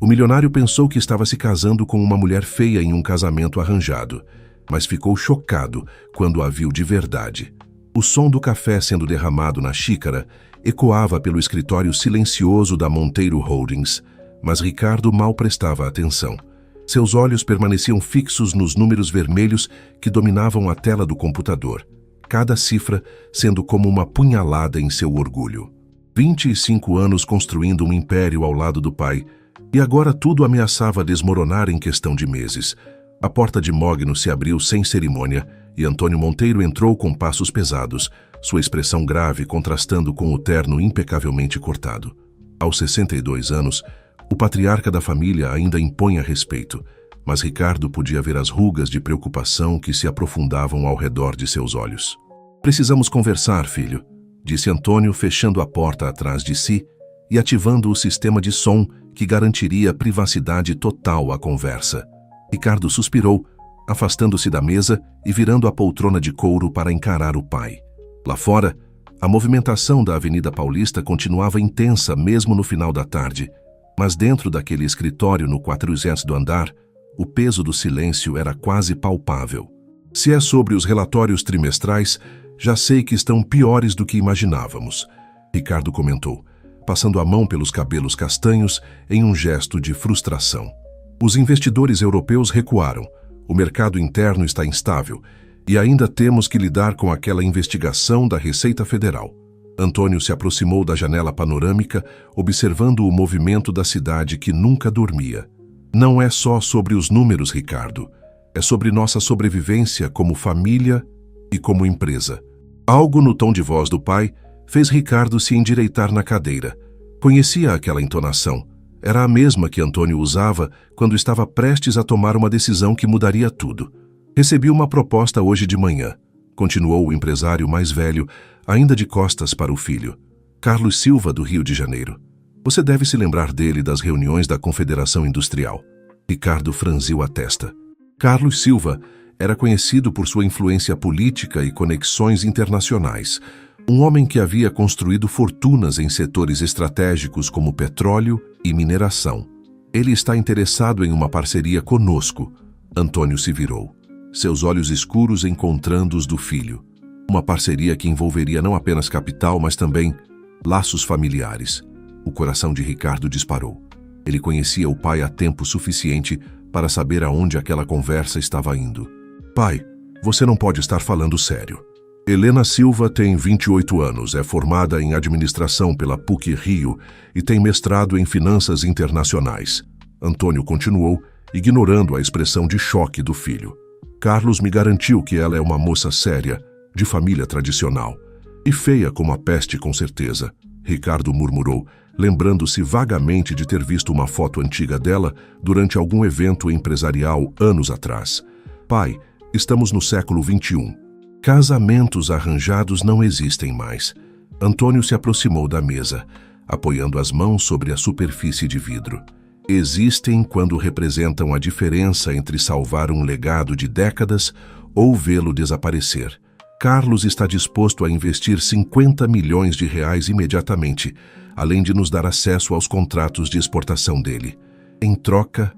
milionário pensou que estava se casando com uma mulher feia em um casamento arranjado, mas ficou chocado quando a viu de verdade. O som do café sendo derramado na xícara ecoava pelo escritório silencioso da Monteiro Holdings, mas Ricardo mal prestava atenção. Seus olhos permaneciam fixos nos números vermelhos que dominavam a tela do computador, cada cifra sendo como uma punhalada em seu orgulho. 25 anos construindo um império ao lado do pai, e agora tudo ameaçava desmoronar em questão de meses. A porta de Mogno se abriu sem cerimônia e Antônio Monteiro entrou com passos pesados, sua expressão grave contrastando com o terno impecavelmente cortado. Aos 62 anos, o patriarca da família ainda impunha respeito, mas Ricardo podia ver as rugas de preocupação que se aprofundavam ao redor de seus olhos. "Precisamos conversar, filho", disse Antônio, fechando a porta atrás de si e ativando o sistema de som que garantiria privacidade total à conversa. Ricardo suspirou, afastando-se da mesa e virando a poltrona de couro para encarar o pai. Lá fora, a movimentação da Avenida Paulista continuava intensa mesmo no final da tarde, mas dentro daquele escritório no 400º andar, o peso do silêncio era quase palpável. "Se é sobre os relatórios trimestrais, já sei que estão piores do que imaginávamos", Ricardo comentou, passando a mão pelos cabelos castanhos em um gesto de frustração. "Os investidores europeus recuaram, o mercado interno está instável e ainda temos que lidar com aquela investigação da Receita Federal." Antônio se aproximou da janela panorâmica, observando o movimento da cidade que nunca dormia. "Não é só sobre os números, Ricardo. É sobre nossa sobrevivência como família e como empresa." Algo no tom de voz do pai fez Ricardo se endireitar na cadeira. Conhecia aquela entonação. Era a mesma que Antônio usava quando estava prestes a tomar uma decisão que mudaria tudo. "Recebi uma proposta hoje de manhã", continuou o empresário mais velho, ainda de costas para o filho. "Carlos Silva, do Rio de Janeiro. Você deve se lembrar dele das reuniões da Confederação Industrial." Ricardo franziu a testa. Carlos Silva era conhecido por sua influência política e conexões internacionais. Um homem que havia construído fortunas em setores estratégicos como petróleo e mineração. "Ele está interessado em uma parceria conosco." Antônio se virou, seus olhos escuros encontrando os do filho. Uma parceria que envolveria não apenas capital, mas também laços familiares. O coração de Ricardo disparou. Ele conhecia o pai há tempo suficiente para saber aonde aquela conversa estava indo. "Pai, você não pode estar falando sério. Helena Silva tem 28 anos, é formada em administração pela PUC-Rio e tem mestrado em finanças internacionais." Antônio continuou, ignorando a expressão de choque do filho. "Carlos me garantiu que ela é uma moça séria, de família tradicional. E feia como a peste, com certeza." Ricardo murmurou, lembrando-se vagamente de ter visto uma foto antiga dela durante algum evento empresarial anos atrás. "Pai, estamos no século XXI. Casamentos arranjados não existem mais." Antônio se aproximou da mesa, apoiando as mãos sobre a superfície de vidro. "Existem quando representam a diferença entre salvar um legado de décadas ou vê-lo desaparecer. Carlos está disposto a investir 50 milhões de reais imediatamente, além de nos dar acesso aos contratos de exportação dele. Em troca,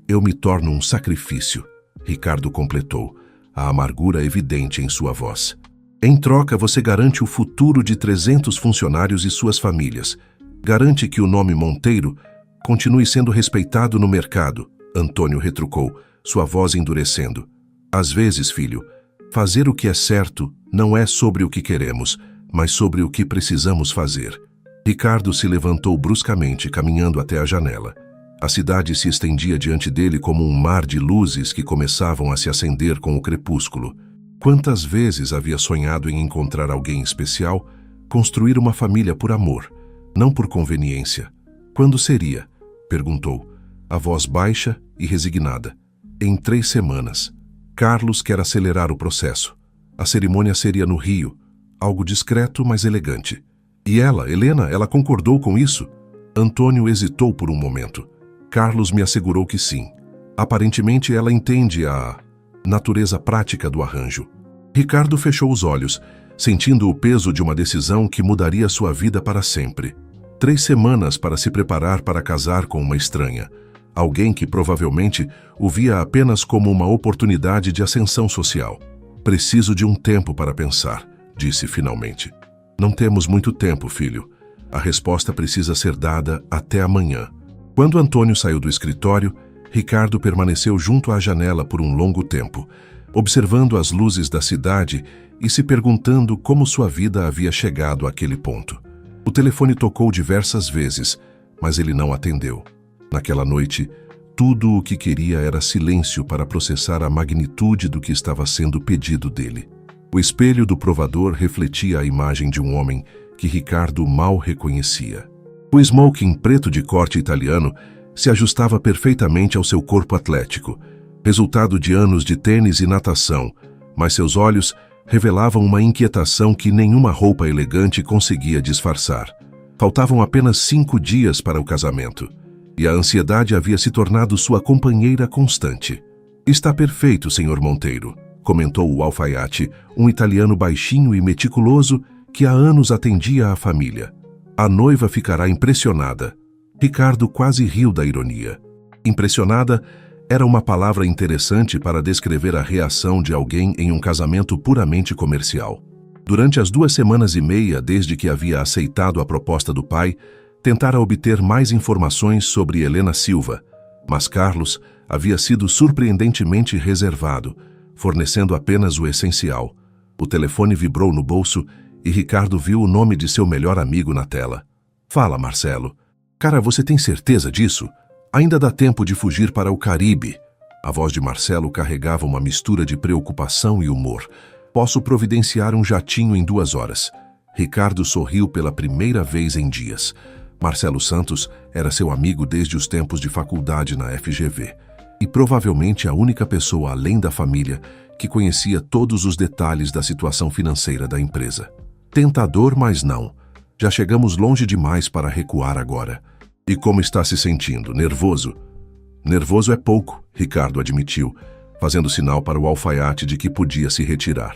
eu me torno um sacrifício." Ricardo completou, a amargura evidente em sua voz. "Em troca, você garante o futuro de 300 funcionários e suas famílias. Garante que o nome Monteiro continue sendo respeitado no mercado." Antônio retrucou, sua voz endurecendo. "Às vezes, filho, fazer o que é certo não é sobre o que queremos, mas sobre o que precisamos fazer." Ricardo se levantou bruscamente, caminhando até a janela. A cidade se estendia diante dele como um mar de luzes que começavam a se acender com o crepúsculo. Quantas vezes havia sonhado em encontrar alguém especial, construir uma família por amor, não por conveniência. "Quando seria?" perguntou, a voz baixa e resignada. "Em 3 semanas. Carlos quer acelerar o processo. A cerimônia seria no Rio, algo discreto, mas elegante." "E ela, Helena, ela concordou com isso?" Antônio hesitou por um momento. Carlos me assegurou que sim. Aparentemente ela entende a natureza prática do arranjo. Ricardo fechou os olhos, sentindo o peso de uma decisão que mudaria sua vida para sempre. 3 semanas para se preparar para casar com uma estranha. Alguém que provavelmente o via apenas como uma oportunidade de ascensão social. Preciso de um tempo para pensar, disse finalmente. Não temos muito tempo, filho. A resposta precisa ser dada até amanhã. Quando Antônio saiu do escritório, Ricardo permaneceu junto à janela por um longo tempo, observando as luzes da cidade e se perguntando como sua vida havia chegado àquele ponto. O telefone tocou diversas vezes, mas ele não atendeu. Naquela noite, tudo o que queria era silêncio para processar a magnitude do que estava sendo pedido dele. O espelho do provador refletia a imagem de um homem que Ricardo mal reconhecia. O smoking preto de corte italiano se ajustava perfeitamente ao seu corpo atlético, resultado de anos de tênis e natação, mas seus olhos revelavam uma inquietação que nenhuma roupa elegante conseguia disfarçar. Faltavam apenas 5 dias para o casamento, e a ansiedade havia se tornado sua companheira constante. Está perfeito, Sr. Monteiro, comentou o alfaiate, um italiano baixinho e meticuloso que há anos atendia a família. A noiva ficará impressionada. Ricardo quase riu da ironia. Impressionada era uma palavra interessante para descrever a reação de alguém em um casamento puramente comercial. Durante as 2 semanas e meia desde que havia aceitado a proposta do pai, tentara obter mais informações sobre Helena Silva, mas Carlos havia sido surpreendentemente reservado, fornecendo apenas o essencial. O telefone vibrou no bolso e Ricardo viu o nome de seu melhor amigo na tela. Fala, Marcelo. Cara, você tem certeza disso? Ainda dá tempo de fugir para o Caribe. A voz de Marcelo carregava uma mistura de preocupação e humor. Posso providenciar um jatinho em 2 horas. Ricardo sorriu pela primeira vez em dias. Marcelo Santos era seu amigo desde os tempos de faculdade na FGV. E provavelmente a única pessoa além da família que conhecia todos os detalhes da situação financeira da empresa. Tentador, mas não. Já chegamos longe demais para recuar agora. E como está se sentindo? Nervoso? Nervoso é pouco, Ricardo admitiu, fazendo sinal para o alfaiate de que podia se retirar.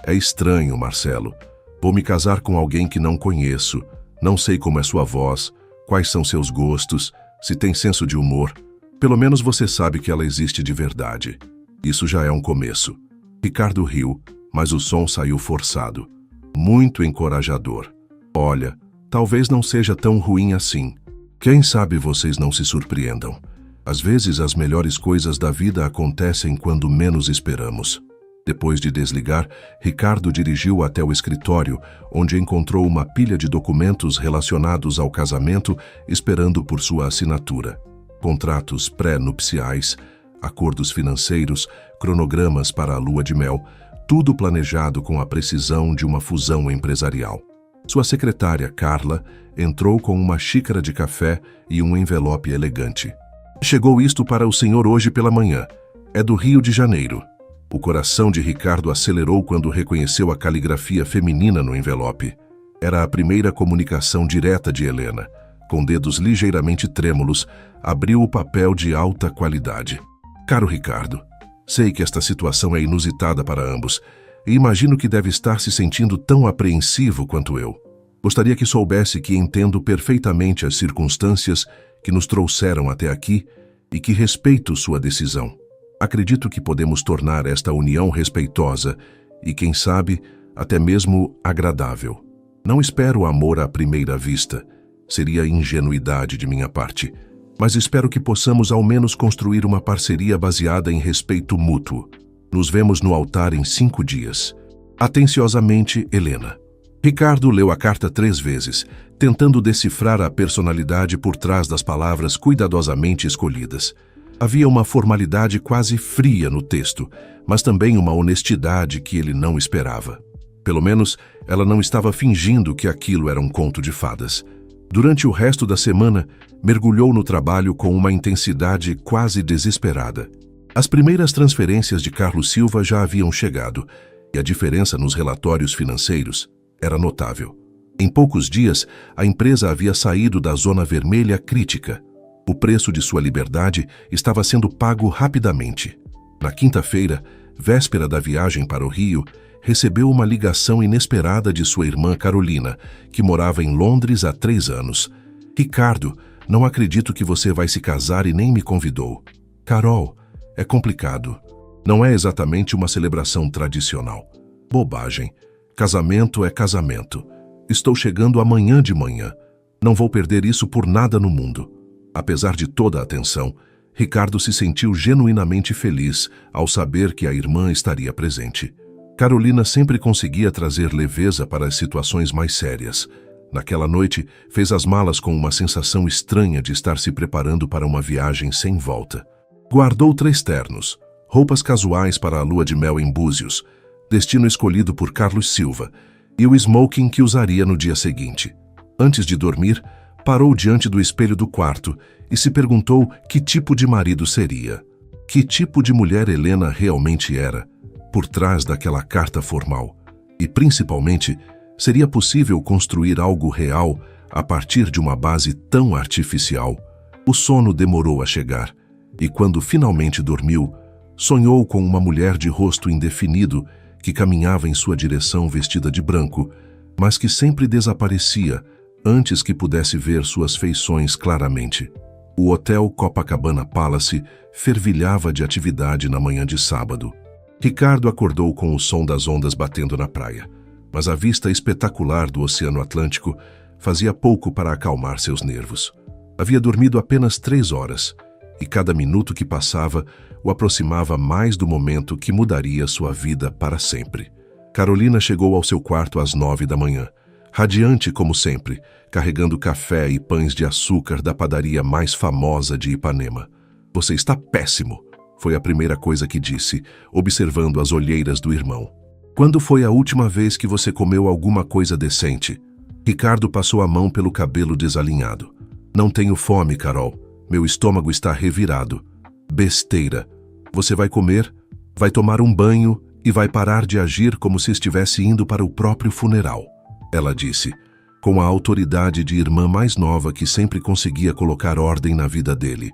É estranho, Marcelo. Vou me casar com alguém que não conheço. Não sei como é sua voz, quais são seus gostos, se tem senso de humor. Pelo menos você sabe que ela existe de verdade. Isso já é um começo. Ricardo riu, mas o som saiu forçado. Muito encorajador. Olha, talvez não seja tão ruim assim. Quem sabe vocês não se surpreendam. Às vezes as melhores coisas da vida acontecem quando menos esperamos. Depois de desligar, Ricardo dirigiu até o escritório, onde encontrou uma pilha de documentos relacionados ao casamento esperando por sua assinatura. Contratos pré-nupciais, acordos financeiros, cronogramas para a lua de mel, tudo planejado com a precisão de uma fusão empresarial. Sua secretária, Carla, entrou com uma xícara de café e um envelope elegante. Chegou isto para o senhor hoje pela manhã. É do Rio de Janeiro. O coração de Ricardo acelerou quando reconheceu a caligrafia feminina no envelope. Era a primeira comunicação direta de Helena. Com dedos ligeiramente trêmulos, abriu o papel de alta qualidade. Caro Ricardo, sei que esta situação é inusitada para ambos e imagino que deve estar se sentindo tão apreensivo quanto eu. Gostaria que soubesse que entendo perfeitamente as circunstâncias que nos trouxeram até aqui e que respeito sua decisão. Acredito que podemos tornar esta união respeitosa e, quem sabe, até mesmo agradável. Não espero amor à primeira vista. Seria ingenuidade de minha parte. Mas espero que possamos ao menos construir uma parceria baseada em respeito mútuo. Nos vemos no altar em 5 dias. Atenciosamente, Helena. Ricardo leu a carta 3 vezes, tentando decifrar a personalidade por trás das palavras cuidadosamente escolhidas. Havia uma formalidade quase fria no texto, mas também uma honestidade que ele não esperava. Pelo menos, ela não estava fingindo que aquilo era um conto de fadas. Durante o resto da semana, mergulhou no trabalho com uma intensidade quase desesperada. As primeiras transferências de Carlos Silva já haviam chegado, e a diferença nos relatórios financeiros era notável. Em poucos dias, a empresa havia saído da zona vermelha crítica. O preço de sua liberdade estava sendo pago rapidamente. Na quinta-feira, véspera da viagem para o Rio, recebeu uma ligação inesperada de sua irmã Carolina, que morava em Londres há 3 anos. Ricardo, não acredito que você vai se casar e nem me convidou. Carol, é complicado. Não é exatamente uma celebração tradicional. Bobagem. Casamento é casamento. Estou chegando amanhã de manhã. Não vou perder isso por nada no mundo. Apesar de toda a atenção, Ricardo se sentiu genuinamente feliz ao saber que a irmã estaria presente. Carolina sempre conseguia trazer leveza para as situações mais sérias. Naquela noite, fez as malas com uma sensação estranha de estar se preparando para uma viagem sem volta. Guardou 3 ternos, roupas casuais para a lua de mel em Búzios, destino escolhido por Carlos Silva, e o smoking que usaria no dia seguinte. Antes de dormir, parou diante do espelho do quarto e se perguntou que tipo de marido seria. Que tipo de mulher Helena realmente era, por trás daquela carta formal. E, principalmente, seria possível construir algo real a partir de uma base tão artificial? O sono demorou a chegar, e quando finalmente dormiu, sonhou com uma mulher de rosto indefinido que caminhava em sua direção vestida de branco, mas que sempre desaparecia antes que pudesse ver suas feições claramente. O Hotel Copacabana Palace fervilhava de atividade na manhã de sábado. Ricardo acordou com o som das ondas batendo na praia, mas a vista espetacular do Oceano Atlântico fazia pouco para acalmar seus nervos. Havia dormido apenas 3 horas, e cada minuto que passava o aproximava mais do momento que mudaria sua vida para sempre. Carolina chegou ao seu quarto às 9 da manhã, radiante como sempre, carregando café e pães de açúcar da padaria mais famosa de Ipanema. "Você está péssimo", foi a primeira coisa que disse, observando as olheiras do irmão. "Quando foi a última vez que você comeu alguma coisa decente?" Ricardo passou a mão pelo cabelo desalinhado. "Não tenho fome, Carol. Meu estômago está revirado." "Besteira. Você vai comer, vai tomar um banho e vai parar de agir como se estivesse indo para o próprio funeral", ela disse, com a autoridade de irmã mais nova que sempre conseguia colocar ordem na vida dele.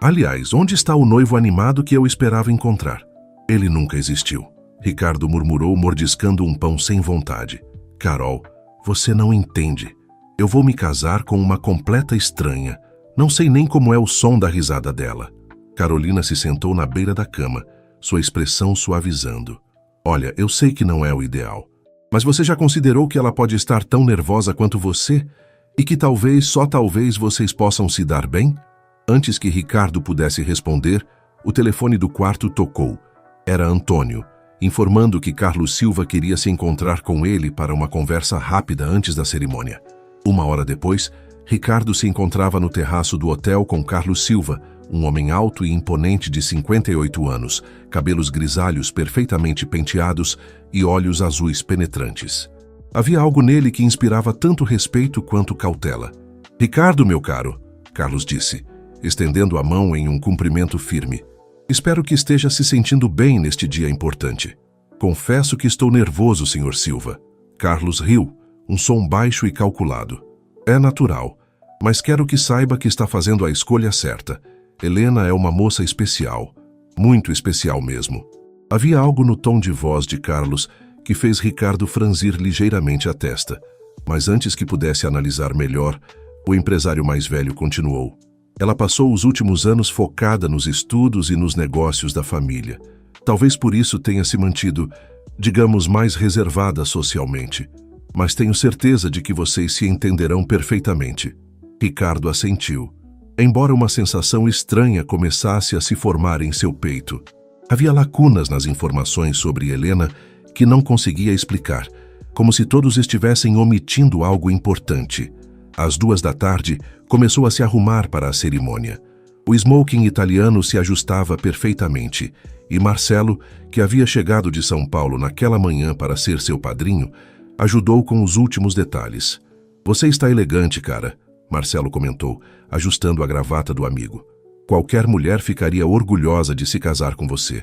"Aliás, onde está o noivo animado que eu esperava encontrar?" "Ele nunca existiu", Ricardo murmurou, mordiscando um pão sem vontade. "Carol, você não entende. Eu vou me casar com uma completa estranha. Não sei nem como é o som da risada dela." Carolina se sentou na beira da cama, sua expressão suavizando. "Olha, eu sei que não é o ideal. Mas você já considerou que ela pode estar tão nervosa quanto você? E que talvez, só talvez, vocês possam se dar bem?" Antes que Ricardo pudesse responder, o telefone do quarto tocou. Era Antônio, informando que Carlos Silva queria se encontrar com ele para uma conversa rápida antes da cerimônia. 1 hora depois, Ricardo se encontrava no terraço do hotel com Carlos Silva, um homem alto e imponente de 58 anos, cabelos grisalhos perfeitamente penteados e olhos azuis penetrantes. Havia algo nele que inspirava tanto respeito quanto cautela. "Ricardo, meu caro", Carlos disse, estendendo a mão em um cumprimento firme. "Espero que esteja se sentindo bem neste dia importante." "Confesso que estou nervoso, Sr. Silva." Carlos riu, um som baixo e calculado. "É natural, mas quero que saiba que está fazendo a escolha certa. Helena é uma moça especial, muito especial mesmo." Havia algo no tom de voz de Carlos que fez Ricardo franzir ligeiramente a testa, mas antes que pudesse analisar melhor, o empresário mais velho continuou. "Ela passou os últimos anos focada nos estudos e nos negócios da família. Talvez por isso tenha se mantido, digamos, mais reservada socialmente. Mas tenho certeza de que vocês se entenderão perfeitamente." Ricardo assentiu, embora uma sensação estranha começasse a se formar em seu peito. Havia lacunas nas informações sobre Helena que não conseguia explicar, como se todos estivessem omitindo algo importante. Às 2 da tarde, começou a se arrumar para a cerimônia. O smoking italiano se ajustava perfeitamente, e Marcelo, que havia chegado de São Paulo naquela manhã para ser seu padrinho, ajudou com os últimos detalhes. "Você está elegante, cara", Marcelo comentou, ajustando a gravata do amigo. "Qualquer mulher ficaria orgulhosa de se casar com você.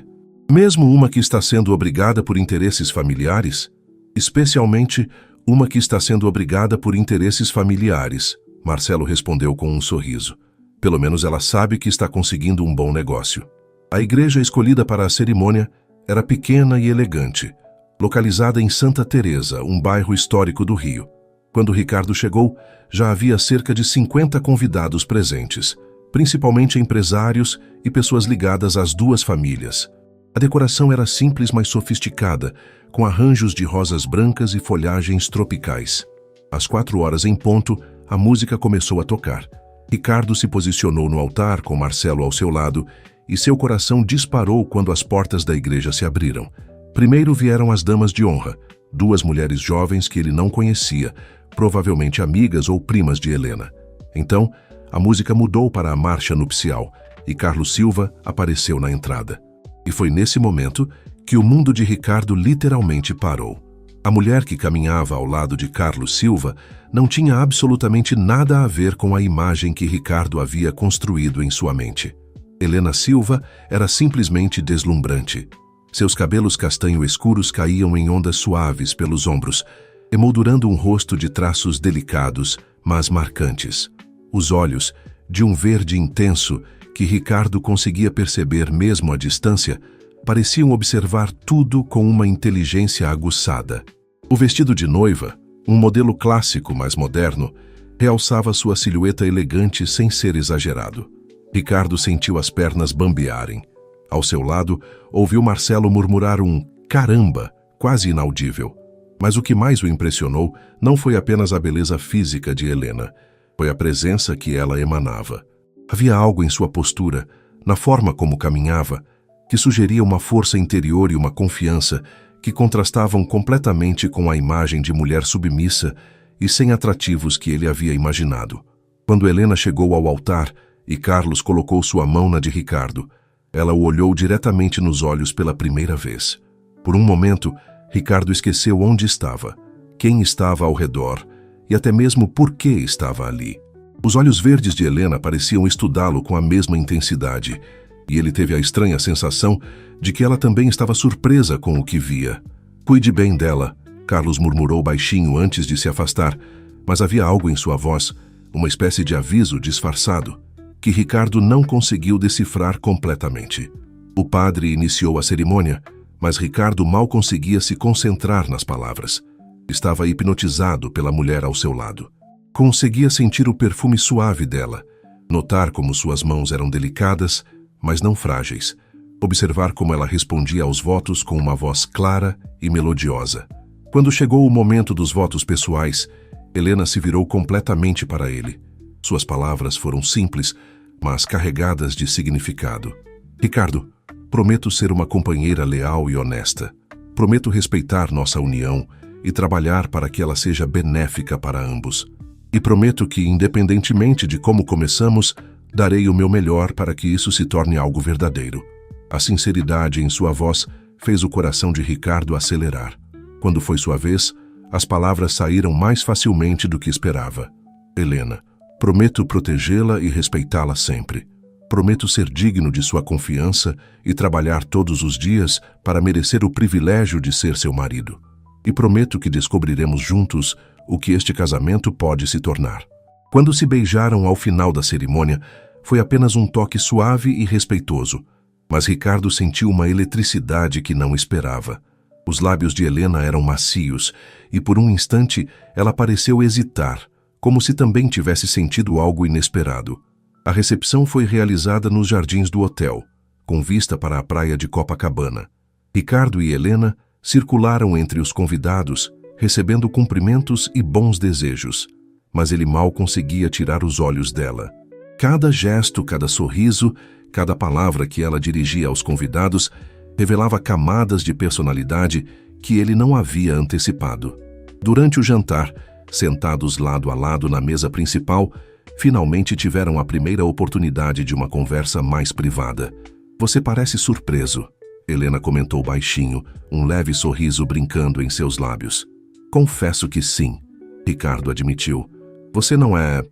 Mesmo uma que está sendo obrigada por interesses familiares?" "Especialmente uma que está sendo obrigada por interesses familiares", Marcelo respondeu com um sorriso. "Pelo menos ela sabe que está conseguindo um bom negócio." A igreja escolhida para a cerimônia era pequena e elegante, localizada em Santa Teresa, um bairro histórico do Rio. Quando Ricardo chegou, já havia cerca de 50 convidados presentes, principalmente empresários e pessoas ligadas às duas famílias. A decoração era simples, mas sofisticada, com arranjos de rosas brancas e folhagens tropicais. Às 4 horas em ponto, a música começou a tocar. Ricardo se posicionou no altar com Marcelo ao seu lado e seu coração disparou quando as portas da igreja se abriram. Primeiro vieram as damas de honra, 2 mulheres jovens que ele não conhecia, provavelmente amigas ou primas de Helena. Então, a música mudou para a marcha nupcial e Carlos Silva apareceu na entrada. E foi nesse momento que o mundo de Ricardo literalmente parou. A mulher que caminhava ao lado de Carlos Silva não tinha absolutamente nada a ver com a imagem que Ricardo havia construído em sua mente. Helena Silva era simplesmente deslumbrante. Seus cabelos castanho escuros caíam em ondas suaves pelos ombros, emoldurando um rosto de traços delicados, mas marcantes. Os olhos, de um verde intenso, que Ricardo conseguia perceber mesmo à distância, pareciam observar tudo com uma inteligência aguçada. O vestido de noiva, um modelo clássico, mas moderno, realçava sua silhueta elegante sem ser exagerado. Ricardo sentiu as pernas bambearem. Ao seu lado, ouviu Marcelo murmurar um "caramba", quase inaudível. Mas o que mais o impressionou não foi apenas a beleza física de Helena, foi a presença que ela emanava. Havia algo em sua postura, na forma como caminhava, que sugeria uma força interior e uma confiança que contrastavam completamente com a imagem de mulher submissa e sem atrativos que ele havia imaginado. Quando Helena chegou ao altar e Carlos colocou sua mão na de Ricardo, ela o olhou diretamente nos olhos pela primeira vez. Por um momento, Ricardo esqueceu onde estava, quem estava ao redor e até mesmo por que estava ali. Os olhos verdes de Helena pareciam estudá-lo com a mesma intensidade, e ele teve a estranha sensação de que ela também estava surpresa com o que via. "Cuide bem dela", Carlos murmurou baixinho antes de se afastar, mas havia algo em sua voz, uma espécie de aviso disfarçado, que Ricardo não conseguiu decifrar completamente. O padre iniciou a cerimônia, mas Ricardo mal conseguia se concentrar nas palavras. Estava hipnotizado pela mulher ao seu lado. Conseguia sentir o perfume suave dela, notar como suas mãos eram delicadas, mas não frágeis, observar como ela respondia aos votos com uma voz clara e melodiosa. Quando chegou o momento dos votos pessoais, Helena se virou completamente para ele. Suas palavras foram simples, mas carregadas de significado. "Ricardo, prometo ser uma companheira leal e honesta. Prometo respeitar nossa união e trabalhar para que ela seja benéfica para ambos. E prometo que, independentemente de como começamos, darei o meu melhor para que isso se torne algo verdadeiro." A sinceridade em sua voz fez o coração de Ricardo acelerar. Quando foi sua vez, as palavras saíram mais facilmente do que esperava. "Helena, prometo protegê-la e respeitá-la sempre. Prometo ser digno de sua confiança e trabalhar todos os dias para merecer o privilégio de ser seu marido. E prometo que descobriremos juntos o que este casamento pode se tornar." Quando se beijaram ao final da cerimônia, foi apenas um toque suave e respeitoso, mas Ricardo sentiu uma eletricidade que não esperava. Os lábios de Helena eram macios e por um instante ela pareceu hesitar, como se também tivesse sentido algo inesperado. A recepção foi realizada nos jardins do hotel, com vista para a praia de Copacabana. Ricardo e Helena circularam entre os convidados, recebendo cumprimentos e bons desejos, mas ele mal conseguia tirar os olhos dela. Cada gesto, cada sorriso, cada palavra que ela dirigia aos convidados revelava camadas de personalidade que ele não havia antecipado. Durante o jantar, sentados lado a lado na mesa principal, finalmente tiveram a primeira oportunidade de uma conversa mais privada. "Você parece surpreso", Helena comentou baixinho, um leve sorriso brincando em seus lábios. "Confesso que sim", Ricardo admitiu. "Você não é...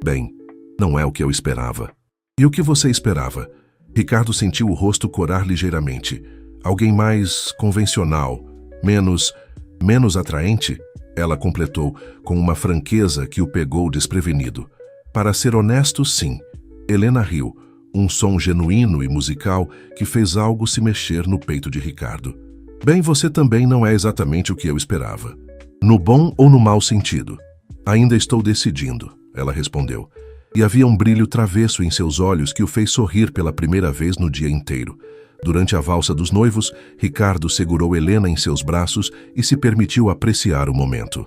bem, não é o que eu esperava." "E o que você esperava?" Ricardo sentiu o rosto corar ligeiramente. "Alguém mais convencional, menos atraente?" Ela completou, com uma franqueza que o pegou desprevenido. "Para ser honesto, sim." Helena riu, um som genuíno e musical que fez algo se mexer no peito de Ricardo. "Bem, você também não é exatamente o que eu esperava." "No bom ou no mau sentido?" Ainda estou decidindo, ela respondeu. E havia um brilho travesso em seus olhos que o fez sorrir pela primeira vez no dia inteiro. Durante a valsa dos noivos, Ricardo segurou Helena em seus braços e se permitiu apreciar o momento.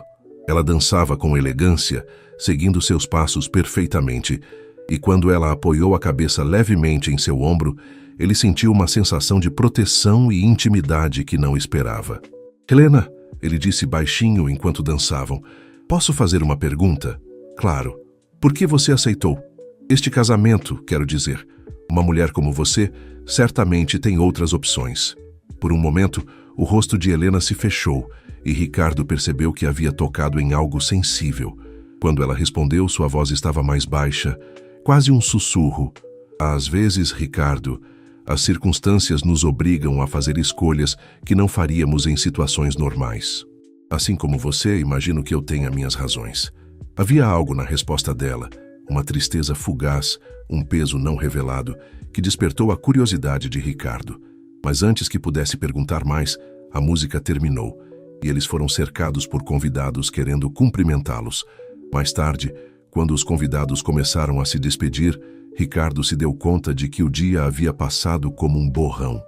Ela dançava com elegância, seguindo seus passos perfeitamente, e quando ela apoiou a cabeça levemente em seu ombro, ele sentiu uma sensação de proteção e intimidade que não esperava. Helena, ele disse baixinho enquanto dançavam, posso fazer uma pergunta? Claro. Por que você aceitou? Este casamento, quero dizer. Uma mulher como você certamente tem outras opções. Por um momento, o rosto de Helena se fechou e Ricardo percebeu que havia tocado em algo sensível. Quando ela respondeu, sua voz estava mais baixa, quase um sussurro. Às vezes, Ricardo, as circunstâncias nos obrigam a fazer escolhas que não faríamos em situações normais. Assim como você, imagino que eu tenha minhas razões. Havia algo na resposta dela, uma tristeza fugaz, um peso não revelado, que despertou a curiosidade de Ricardo. Mas antes que pudesse perguntar mais, a música terminou, e eles foram cercados por convidados querendo cumprimentá-los. Mais tarde, quando os convidados começaram a se despedir, Ricardo se deu conta de que o dia havia passado como um borrão.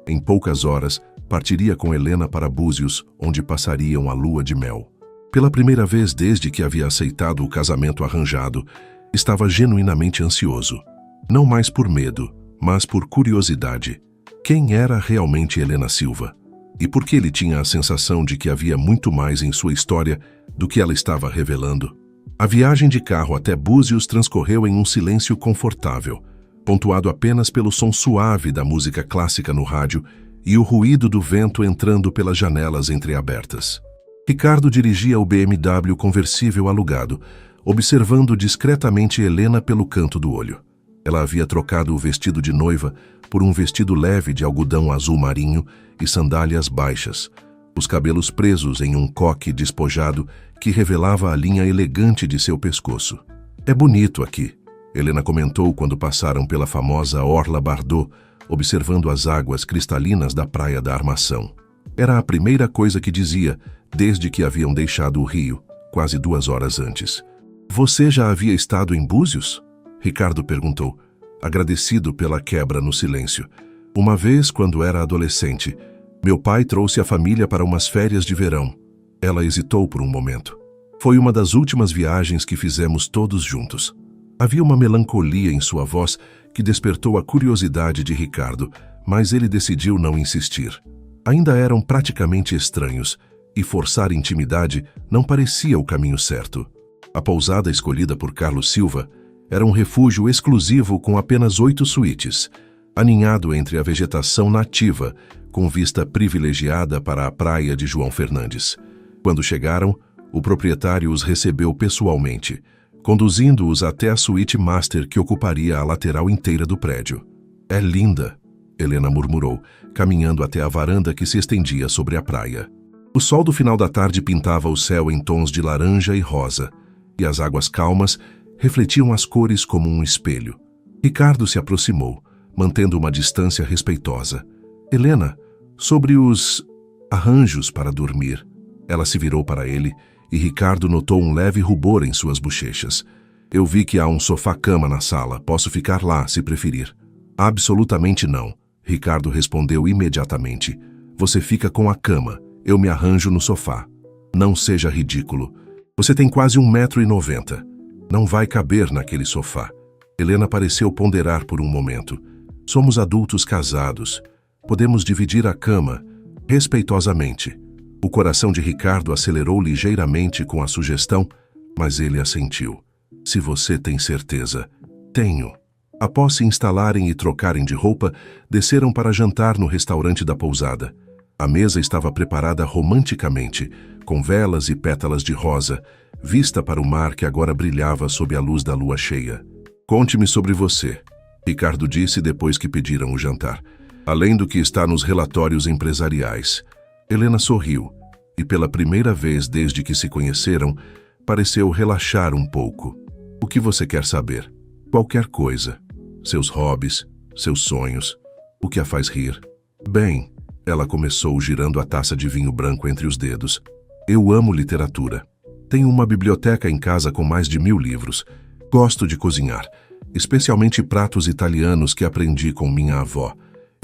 Em poucas horas, partiria com Helena para Búzios, onde passariam a lua de mel. Pela primeira vez desde que havia aceitado o casamento arranjado, estava genuinamente ansioso. Não mais por medo, mas por curiosidade. Quem era realmente Helena Silva? E por que ele tinha a sensação de que havia muito mais em sua história do que ela estava revelando? A viagem de carro até Búzios transcorreu em um silêncio confortável, pontuado apenas pelo som suave da música clássica no rádio e o ruído do vento entrando pelas janelas entreabertas. Ricardo dirigia o BMW conversível alugado, observando discretamente Helena pelo canto do olho. Ela havia trocado o vestido de noiva por um vestido leve de algodão azul marinho e sandálias baixas, os cabelos presos em um coque despojado que revelava a linha elegante de seu pescoço. É bonito aqui, Helena comentou quando passaram pela famosa Orla Bardot, observando as águas cristalinas da Praia da Armação. Era a primeira coisa que dizia, desde que haviam deixado o Rio, quase 2 horas antes. Você já havia estado em Búzios? Ricardo perguntou, agradecido pela quebra no silêncio. Uma vez, quando era adolescente, meu pai trouxe a família para umas férias de verão. Ela hesitou por um momento. Foi uma das últimas viagens que fizemos todos juntos. Havia uma melancolia em sua voz que despertou a curiosidade de Ricardo, mas ele decidiu não insistir. Ainda eram praticamente estranhos, e forçar intimidade não parecia o caminho certo. A pousada escolhida por Carlos Silva era um refúgio exclusivo com apenas 8 suítes, aninhado entre a vegetação nativa, com vista privilegiada para a praia de João Fernandes. Quando chegaram, o proprietário os recebeu pessoalmente, conduzindo-os até a suíte master que ocuparia a lateral inteira do prédio. É linda, Helena murmurou, caminhando até a varanda que se estendia sobre a praia. O sol do final da tarde pintava o céu em tons de laranja e rosa, e as águas calmas refletiam as cores como um espelho. Ricardo se aproximou, mantendo uma distância respeitosa. Helena, sobre os arranjos para dormir. Ela se virou para ele e Ricardo notou um leve rubor em suas bochechas. Eu vi que há um sofá-cama na sala. Posso ficar lá, se preferir. Absolutamente não, Ricardo respondeu imediatamente. Você fica com a cama. Eu me arranjo no sofá. Não seja ridículo. Você tem quase 1,90 m. Não vai caber naquele sofá. Helena pareceu ponderar por um momento. Somos adultos casados. Podemos dividir a cama, respeitosamente. O coração de Ricardo acelerou ligeiramente com a sugestão, mas ele assentiu. Se você tem certeza. Tenho. Após se instalarem e trocarem de roupa, desceram para jantar no restaurante da pousada. A mesa estava preparada romanticamente, com velas e pétalas de rosa, vista para o mar que agora brilhava sob a luz da lua cheia. Conte-me sobre você, Ricardo disse depois que pediram o jantar. Além do que está nos relatórios empresariais. Helena sorriu, e pela primeira vez desde que se conheceram, pareceu relaxar um pouco. O que você quer saber? Qualquer coisa. Seus hobbies, seus sonhos, o que a faz rir. Bem, ela começou girando a taça de vinho branco entre os dedos. Eu amo literatura. Tenho uma biblioteca em casa com mais de 1000 livros. Gosto de cozinhar, especialmente pratos italianos que aprendi com minha avó.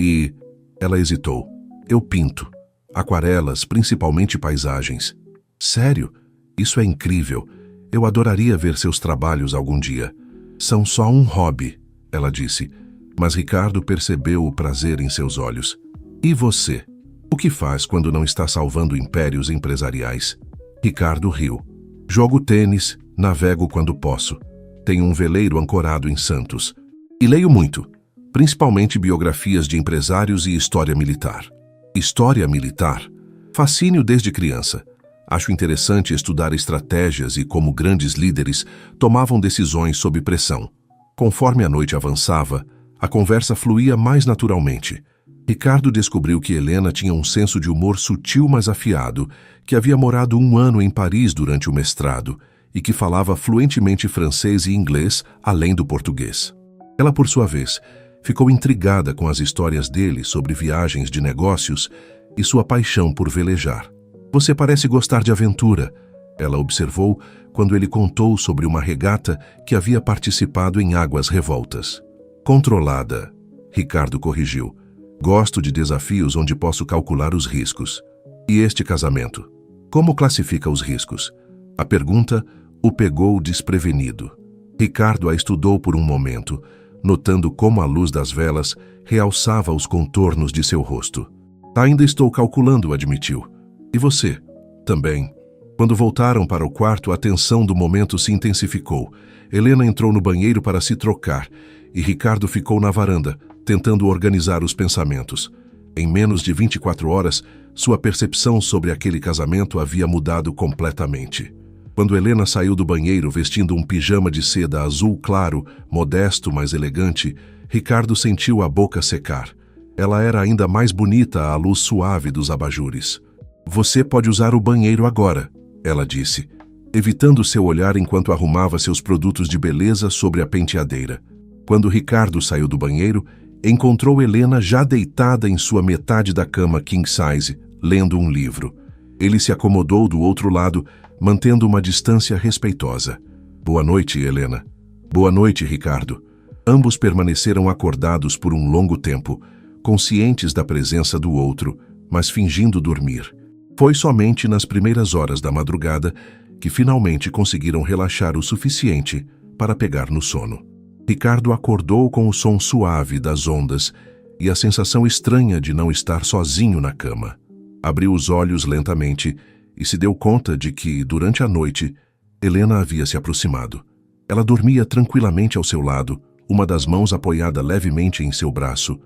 E... Ela hesitou. Eu pinto. Aquarelas, principalmente paisagens. Sério? Isso é incrível. Eu adoraria ver seus trabalhos algum dia. São só um hobby, ela disse. Mas Ricardo percebeu o prazer em seus olhos. E você? O que faz quando não está salvando impérios empresariais? Ricardo riu. Jogo tênis, navego quando posso. Tenho um veleiro ancorado em Santos. E leio muito, principalmente biografias de empresários e história militar. História militar? Fascínio desde criança. Acho interessante estudar estratégias e como grandes líderes tomavam decisões sob pressão. Conforme a noite avançava, a conversa fluía mais naturalmente. Ricardo descobriu que Helena tinha um senso de humor sutil, mas afiado, que havia morado 1 ano em Paris durante o mestrado e que falava fluentemente francês e inglês, além do português. Ela, por sua vez, ficou intrigada com as histórias dele sobre viagens de negócios e sua paixão por velejar. Você parece gostar de aventura, ela observou quando ele contou sobre uma regata que havia participado em águas revoltas. Controlada, Ricardo corrigiu. Gosto de desafios onde posso calcular os riscos. E este casamento? Como classifica os riscos? A pergunta o pegou desprevenido. Ricardo a estudou por um momento, notando como a luz das velas realçava os contornos de seu rosto. Ainda estou calculando, admitiu. E você? Também. Quando voltaram para o quarto, a tensão do momento se intensificou. Helena entrou no banheiro para se trocar e Ricardo ficou na varanda, tentando organizar os pensamentos. Em menos de 24 horas, sua percepção sobre aquele casamento havia mudado completamente. Quando Helena saiu do banheiro vestindo um pijama de seda azul claro, modesto, mas elegante, Ricardo sentiu a boca secar. Ela era ainda mais bonita à luz suave dos abajures. Você pode usar o banheiro agora, ela disse, evitando seu olhar enquanto arrumava seus produtos de beleza sobre a penteadeira. Quando Ricardo saiu do banheiro, encontrou Helena já deitada em sua metade da cama king size, lendo um livro. Ele se acomodou do outro lado, mantendo uma distância respeitosa. Boa noite, Helena. Boa noite, Ricardo. Ambos permaneceram acordados por um longo tempo, conscientes da presença do outro, mas fingindo dormir. Foi somente nas primeiras horas da madrugada que finalmente conseguiram relaxar o suficiente para pegar no sono. Ricardo acordou com o som suave das ondas e a sensação estranha de não estar sozinho na cama. Abriu os olhos lentamente e se deu conta de que, durante a noite, Helena havia se aproximado. Ela dormia tranquilamente ao seu lado, uma das mãos apoiada levemente em seu braço,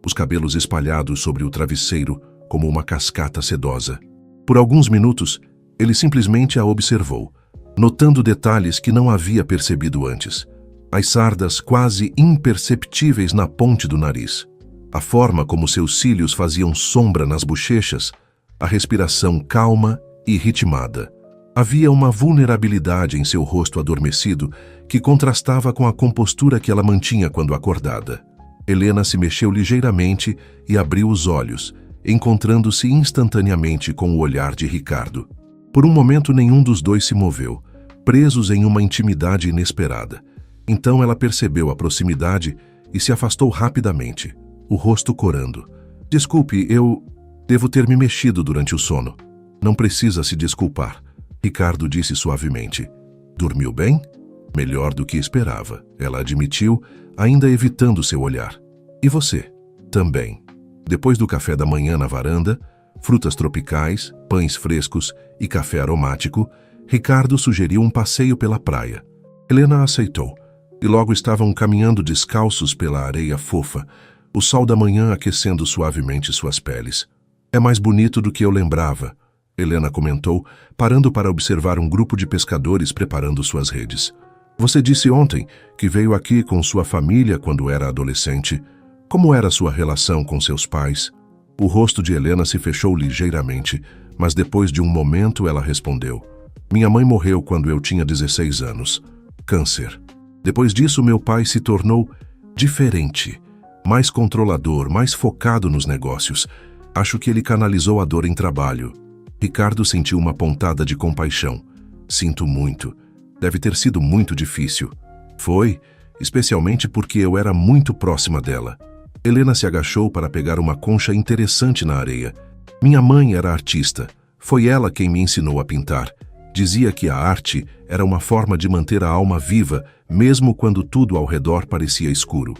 os cabelos espalhados sobre o travesseiro como uma cascata sedosa. Por alguns minutos, ele simplesmente a observou, notando detalhes que não havia percebido antes. As sardas quase imperceptíveis na ponte do nariz, a forma como seus cílios faziam sombra nas bochechas, a respiração calma e ritmada. Havia uma vulnerabilidade em seu rosto adormecido que contrastava com a compostura que ela mantinha quando acordada. Helena se mexeu ligeiramente e abriu os olhos, encontrando-se instantaneamente com o olhar de Ricardo. Por um momento nenhum dos dois se moveu, presos em uma intimidade inesperada. Então ela percebeu a proximidade e se afastou rapidamente, o rosto corando. Desculpe, eu devo ter me mexido durante o sono. Não precisa se desculpar, Ricardo disse suavemente. Dormiu bem? Melhor do que esperava, ela admitiu, ainda evitando seu olhar. E você? Também. Depois do café da manhã na varanda, frutas tropicais, pães frescos e café aromático, Ricardo sugeriu um passeio pela praia. Helena aceitou. E logo estavam caminhando descalços pela areia fofa, o sol da manhã aquecendo suavemente suas peles. É mais bonito do que eu lembrava, Helena comentou, parando para observar um grupo de pescadores preparando suas redes. Você disse ontem que veio aqui com sua família quando era adolescente. Como era sua relação com seus pais? O rosto de Helena se fechou ligeiramente, mas depois de um momento ela respondeu. Minha mãe morreu quando eu tinha 16 anos. Câncer. Depois disso, meu pai se tornou diferente, mais controlador, mais focado nos negócios. Acho que ele canalizou a dor em trabalho. Ricardo sentiu uma pontada de compaixão. Sinto muito. Deve ter sido muito difícil. Foi, especialmente porque eu era muito próxima dela. Helena se agachou para pegar uma concha interessante na areia. Minha mãe era artista. Foi ela quem me ensinou a pintar. Dizia que a arte era uma forma de manter a alma viva, mesmo quando tudo ao redor parecia escuro.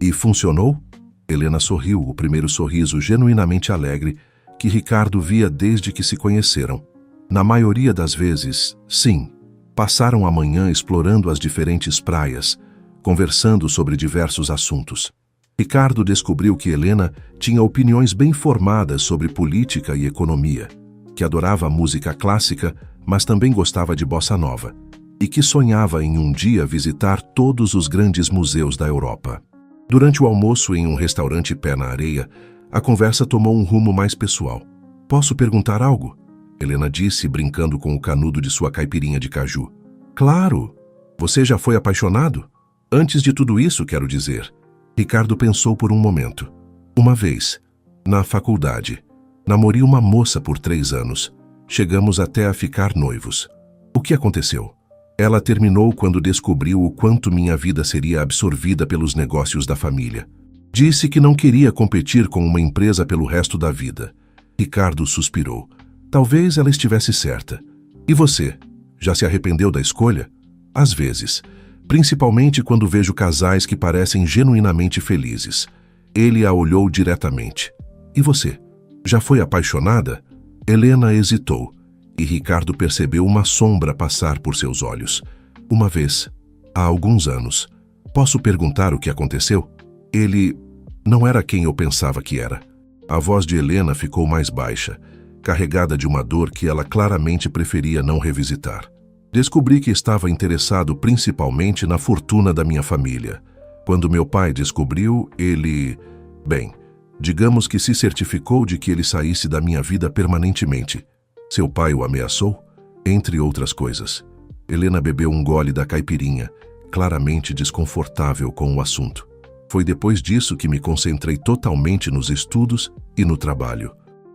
E funcionou? Helena sorriu, o primeiro sorriso genuinamente alegre que Ricardo via desde que se conheceram. Na maioria das vezes, sim. Passaram a manhã explorando as diferentes praias, conversando sobre diversos assuntos. Ricardo descobriu que Helena tinha opiniões bem formadas sobre política e economia, que adorava música clássica, mas também gostava de bossa nova, e que sonhava em um dia visitar todos os grandes museus da Europa. Durante o almoço em um restaurante pé na areia, a conversa tomou um rumo mais pessoal. "Posso perguntar algo?" Helena disse, brincando com o canudo de sua caipirinha de caju. "Claro! Você já foi apaixonado? Antes de tudo isso, quero dizer." Ricardo pensou por um momento. "Uma vez, na faculdade, namorei uma moça por 3 anos. Chegamos até a ficar noivos. O que aconteceu? Ela terminou quando descobriu o quanto minha vida seria absorvida pelos negócios da família. Disse que não queria competir com uma empresa pelo resto da vida." Ricardo suspirou. Talvez ela estivesse certa. "E você? Já se arrependeu da escolha?" "Às vezes. Principalmente quando vejo casais que parecem genuinamente felizes." Ele a olhou diretamente. "E você? Já foi apaixonada?" Helena hesitou, e Ricardo percebeu uma sombra passar por seus olhos. "Uma vez, há alguns anos. Posso perguntar o que aconteceu?" Ele não era quem eu pensava que era. A voz de Helena ficou mais baixa, carregada de uma dor que ela claramente preferia não revisitar. "Descobri que estava interessado principalmente na fortuna da minha família. Quando meu pai descobriu, ele... Bem, digamos que se certificou de que ele saísse da minha vida permanentemente. Seu pai o ameaçou, entre outras coisas." Helena bebeu um gole da caipirinha, claramente desconfortável com o assunto. "Foi depois disso que me concentrei totalmente nos estudos e no trabalho.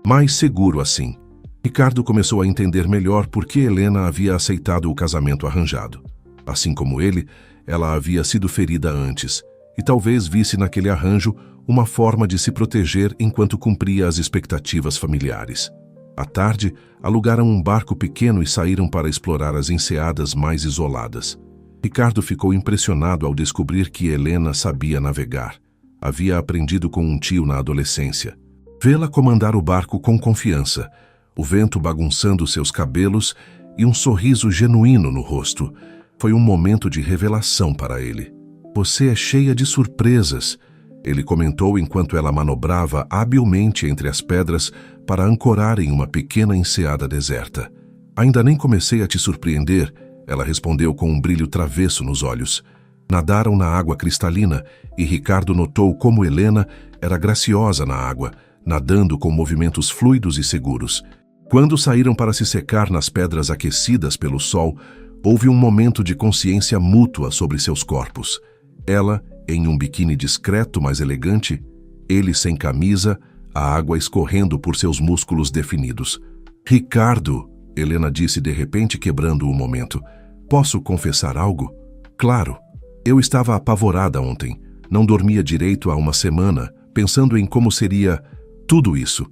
Mais seguro assim." Ricardo começou a entender melhor por que Helena havia aceitado o casamento arranjado. Assim como ele, ela havia sido ferida antes, e talvez visse naquele arranjo uma forma de se proteger enquanto cumpria as expectativas familiares. À tarde, alugaram um barco pequeno e saíram para explorar as enseadas mais isoladas. Ricardo ficou impressionado ao descobrir que Helena sabia navegar. Havia aprendido com um tio na adolescência. Vê-la comandar o barco com confiança, o vento bagunçando seus cabelos e um sorriso genuíno no rosto. Foi um momento de revelação para ele. "Você é cheia de surpresas", ele comentou enquanto ela manobrava habilmente entre as pedras para ancorar em uma pequena enseada deserta. "Ainda nem comecei a te surpreender", ela respondeu com um brilho travesso nos olhos. Nadaram na água cristalina e Ricardo notou como Helena era graciosa na água, nadando com movimentos fluidos e seguros. Quando saíram para se secar nas pedras aquecidas pelo sol, houve um momento de consciência mútua sobre seus corpos. Ela, em um biquíni discreto, mas elegante, ele sem camisa, a água escorrendo por seus músculos definidos. "Ricardo", Helena disse de repente, quebrando o momento. "Posso confessar algo?" "Claro. Eu estava apavorada ontem. Não dormia direito há uma semana, pensando em como seria tudo isso.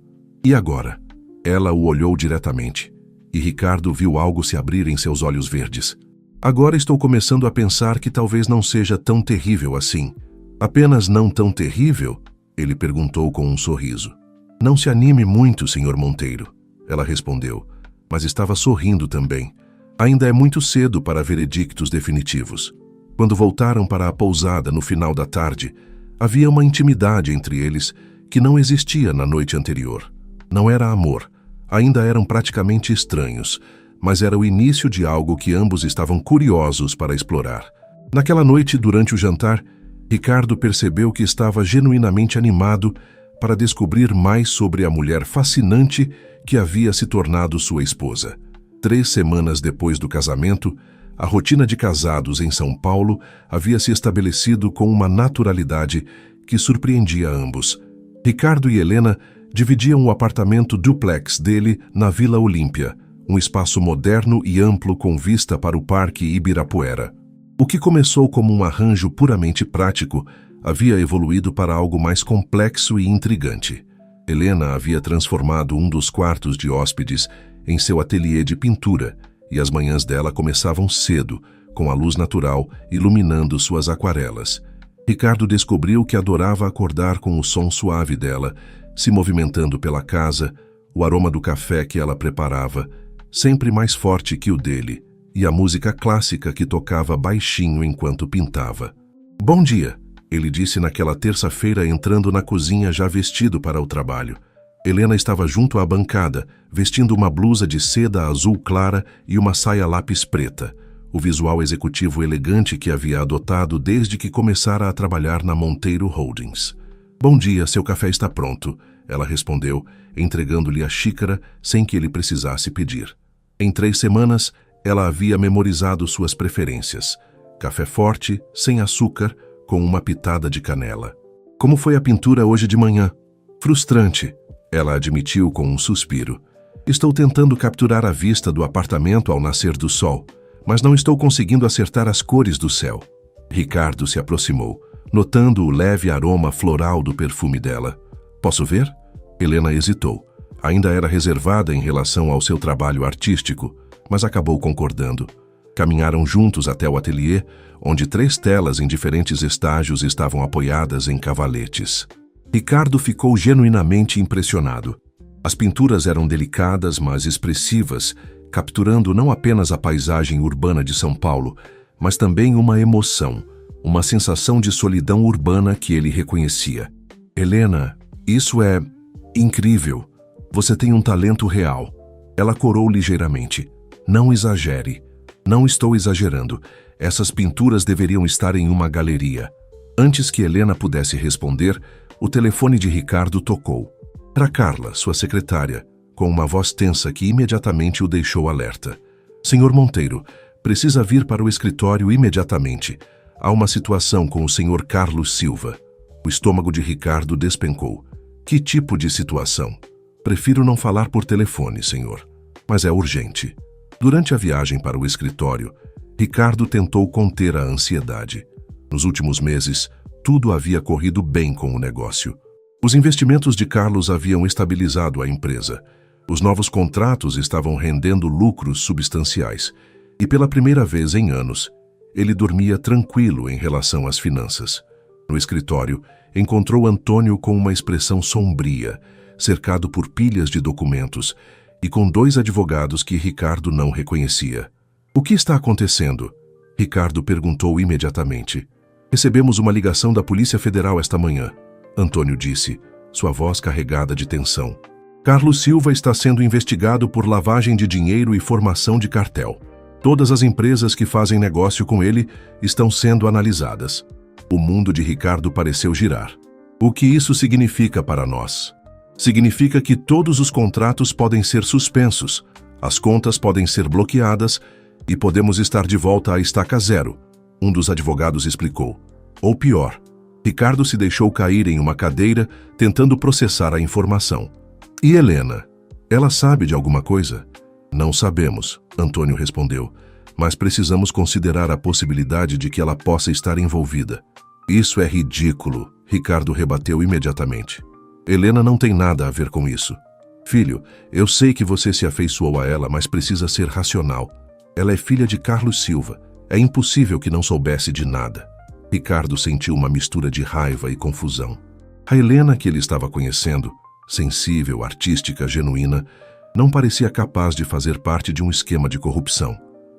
E agora?" Ela o olhou diretamente, e Ricardo viu algo se abrir em seus olhos verdes. "Agora estou começando a pensar que talvez não seja tão terrível assim." "Apenas não tão terrível?" ele perguntou com um sorriso. "Não se anime muito, Sr. Monteiro", ela respondeu, mas estava sorrindo também. "Ainda é muito cedo para veredictos definitivos." Quando voltaram para a pousada no final da tarde, havia uma intimidade entre eles que não existia na noite anterior. Não era amor, ainda eram praticamente estranhos, mas era o início de algo que ambos estavam curiosos para explorar. Naquela noite, durante o jantar, Ricardo percebeu que estava genuinamente animado para descobrir mais sobre a mulher fascinante que havia se tornado sua esposa. 3 semanas depois do casamento, a rotina de casados em São Paulo havia se estabelecido com uma naturalidade que surpreendia ambos. Ricardo e Helena dividiam o apartamento duplex dele na Vila Olímpia, um espaço moderno e amplo com vista para o Parque Ibirapuera. O que começou como um arranjo puramente prático havia evoluído para algo mais complexo e intrigante. Helena havia transformado um dos quartos de hóspedes em seu ateliê de pintura, e as manhãs dela começavam cedo, com a luz natural iluminando suas aquarelas. Ricardo descobriu que adorava acordar com o som suave dela, se movimentando pela casa, o aroma do café que ela preparava, sempre mais forte que o dele, e a música clássica que tocava baixinho enquanto pintava. "Bom dia", ele disse naquela terça-feira entrando na cozinha já vestido para o trabalho. Helena estava junto à bancada, vestindo uma blusa de seda azul clara e uma saia lápis preta, o visual executivo elegante que havia adotado desde que começara a trabalhar na Monteiro Holdings. "Bom dia, seu café está pronto", ela respondeu, entregando-lhe a xícara sem que ele precisasse pedir. Em 3 semanas, ela havia memorizado suas preferências: café forte, sem açúcar, com uma pitada de canela. "Como foi a pintura hoje de manhã?" "Frustrante", ela admitiu com um suspiro. "Estou tentando capturar a vista do apartamento ao nascer do sol, mas não estou conseguindo acertar as cores do céu." Ricardo se aproximou, notando o leve aroma floral do perfume dela. "Posso ver?" Helena hesitou. Ainda era reservada em relação ao seu trabalho artístico, mas acabou concordando. Caminharam juntos até o ateliê, onde 3 telas em diferentes estágios estavam apoiadas em cavaletes. Ricardo ficou genuinamente impressionado. As pinturas eram delicadas, mas expressivas, capturando não apenas a paisagem urbana de São Paulo, mas também uma emoção, uma sensação de solidão urbana que ele reconhecia. "Helena, isso é incrível. Você tem um talento real." Ela corou ligeiramente. "Não exagere." "Não estou exagerando. Essas pinturas deveriam estar em uma galeria." Antes que Helena pudesse responder, o telefone de Ricardo tocou. Era Carla, sua secretária, com uma voz tensa que imediatamente o deixou alerta. "Senhor Monteiro, precisa vir para o escritório imediatamente. Há uma situação com o senhor Carlos Silva." O estômago de Ricardo despencou. "Que tipo de situação?" "Prefiro não falar por telefone, senhor, mas é urgente." Durante a viagem para o escritório, Ricardo tentou conter a ansiedade. Nos últimos meses, tudo havia corrido bem com o negócio. Os investimentos de Carlos haviam estabilizado a empresa. Os novos contratos estavam rendendo lucros substanciais. E pela primeira vez em anos, ele dormia tranquilo em relação às finanças. No escritório, encontrou Antônio com uma expressão sombria, cercado por pilhas de documentos, e com 2 advogados que Ricardo não reconhecia. "O que está acontecendo?" Ricardo perguntou imediatamente. "Recebemos uma ligação da Polícia Federal esta manhã", Antônio disse, sua voz carregada de tensão. "Carlos Silva está sendo investigado por lavagem de dinheiro e formação de cartel. Todas as empresas que fazem negócio com ele estão sendo analisadas." O mundo de Ricardo pareceu girar. "O que isso significa para nós?" "Significa que todos os contratos podem ser suspensos, as contas podem ser bloqueadas e podemos estar de volta à estaca zero", um dos advogados explicou. "Ou pior." Ricardo se deixou cair em uma cadeira, tentando processar a informação. "E Helena? Ela sabe de alguma coisa?" "Não sabemos", Antônio respondeu, "mas precisamos considerar a possibilidade de que ela possa estar envolvida." "Isso é ridículo", Ricardo rebateu imediatamente. "Helena não tem nada a ver com isso." "Filho, eu sei que você se afeiçoou a ela, mas precisa ser racional. Ela é filha de Carlos Silva. É impossível que não soubesse de nada." Ricardo sentiu uma mistura de raiva e confusão. A Helena que ele estava conhecendo, sensível, artística, genuína, não parecia capaz de fazer parte de um esquema de corrupção.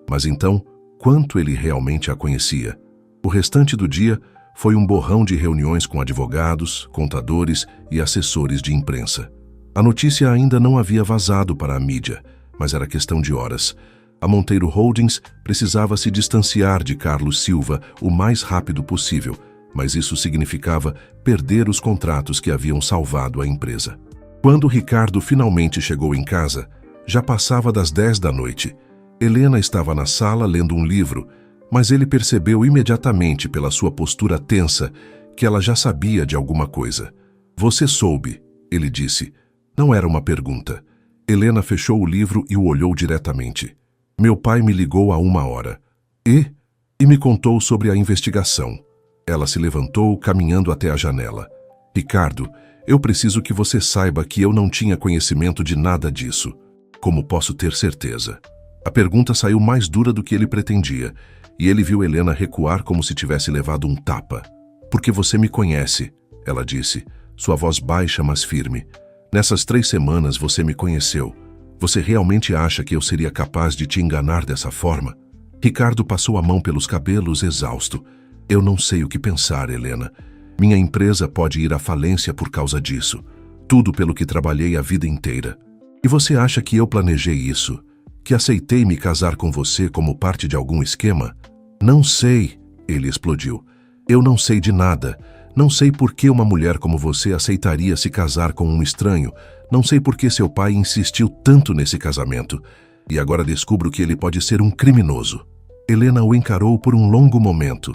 Mas então, quanto ele realmente a conhecia? O restante do dia foi um borrão de reuniões com advogados, contadores e assessores de imprensa. A notícia ainda não havia vazado para a mídia, mas era questão de horas. A Monteiro Holdings precisava se distanciar de Carlos Silva o mais rápido possível, mas isso significava perder os contratos que haviam salvado a empresa. Quando Ricardo finalmente chegou em casa, já passava das 10 da noite. Helena estava na sala lendo um livro, mas ele percebeu imediatamente pela sua postura tensa que ela já sabia de alguma coisa. "Você soube", ele disse. Não era uma pergunta. Helena fechou o livro e o olhou diretamente. Meu pai me ligou há 1 hora. E me contou sobre a investigação. Ela se levantou, caminhando até a janela. Ricardo, eu preciso que você saiba que eu não tinha conhecimento de nada disso. Como posso ter certeza? A pergunta saiu mais dura do que ele pretendia, e ele viu Helena recuar como se tivesse levado um tapa. Porque você me conhece, ela disse, sua voz baixa, mas firme. Nessas 3 semanas você me conheceu. Você realmente acha que eu seria capaz de te enganar dessa forma? Ricardo passou a mão pelos cabelos, exausto. Eu não sei o que pensar, Helena. Minha empresa pode ir à falência por causa disso. Tudo pelo que trabalhei a vida inteira. E você acha que eu planejei isso? Que aceitei me casar com você como parte de algum esquema? Não sei, ele explodiu. Eu não sei de nada. Não sei por que uma mulher como você aceitaria se casar com um estranho. Não sei por que seu pai insistiu tanto nesse casamento. E agora descubro que ele pode ser um criminoso. Helena o encarou por um longo momento,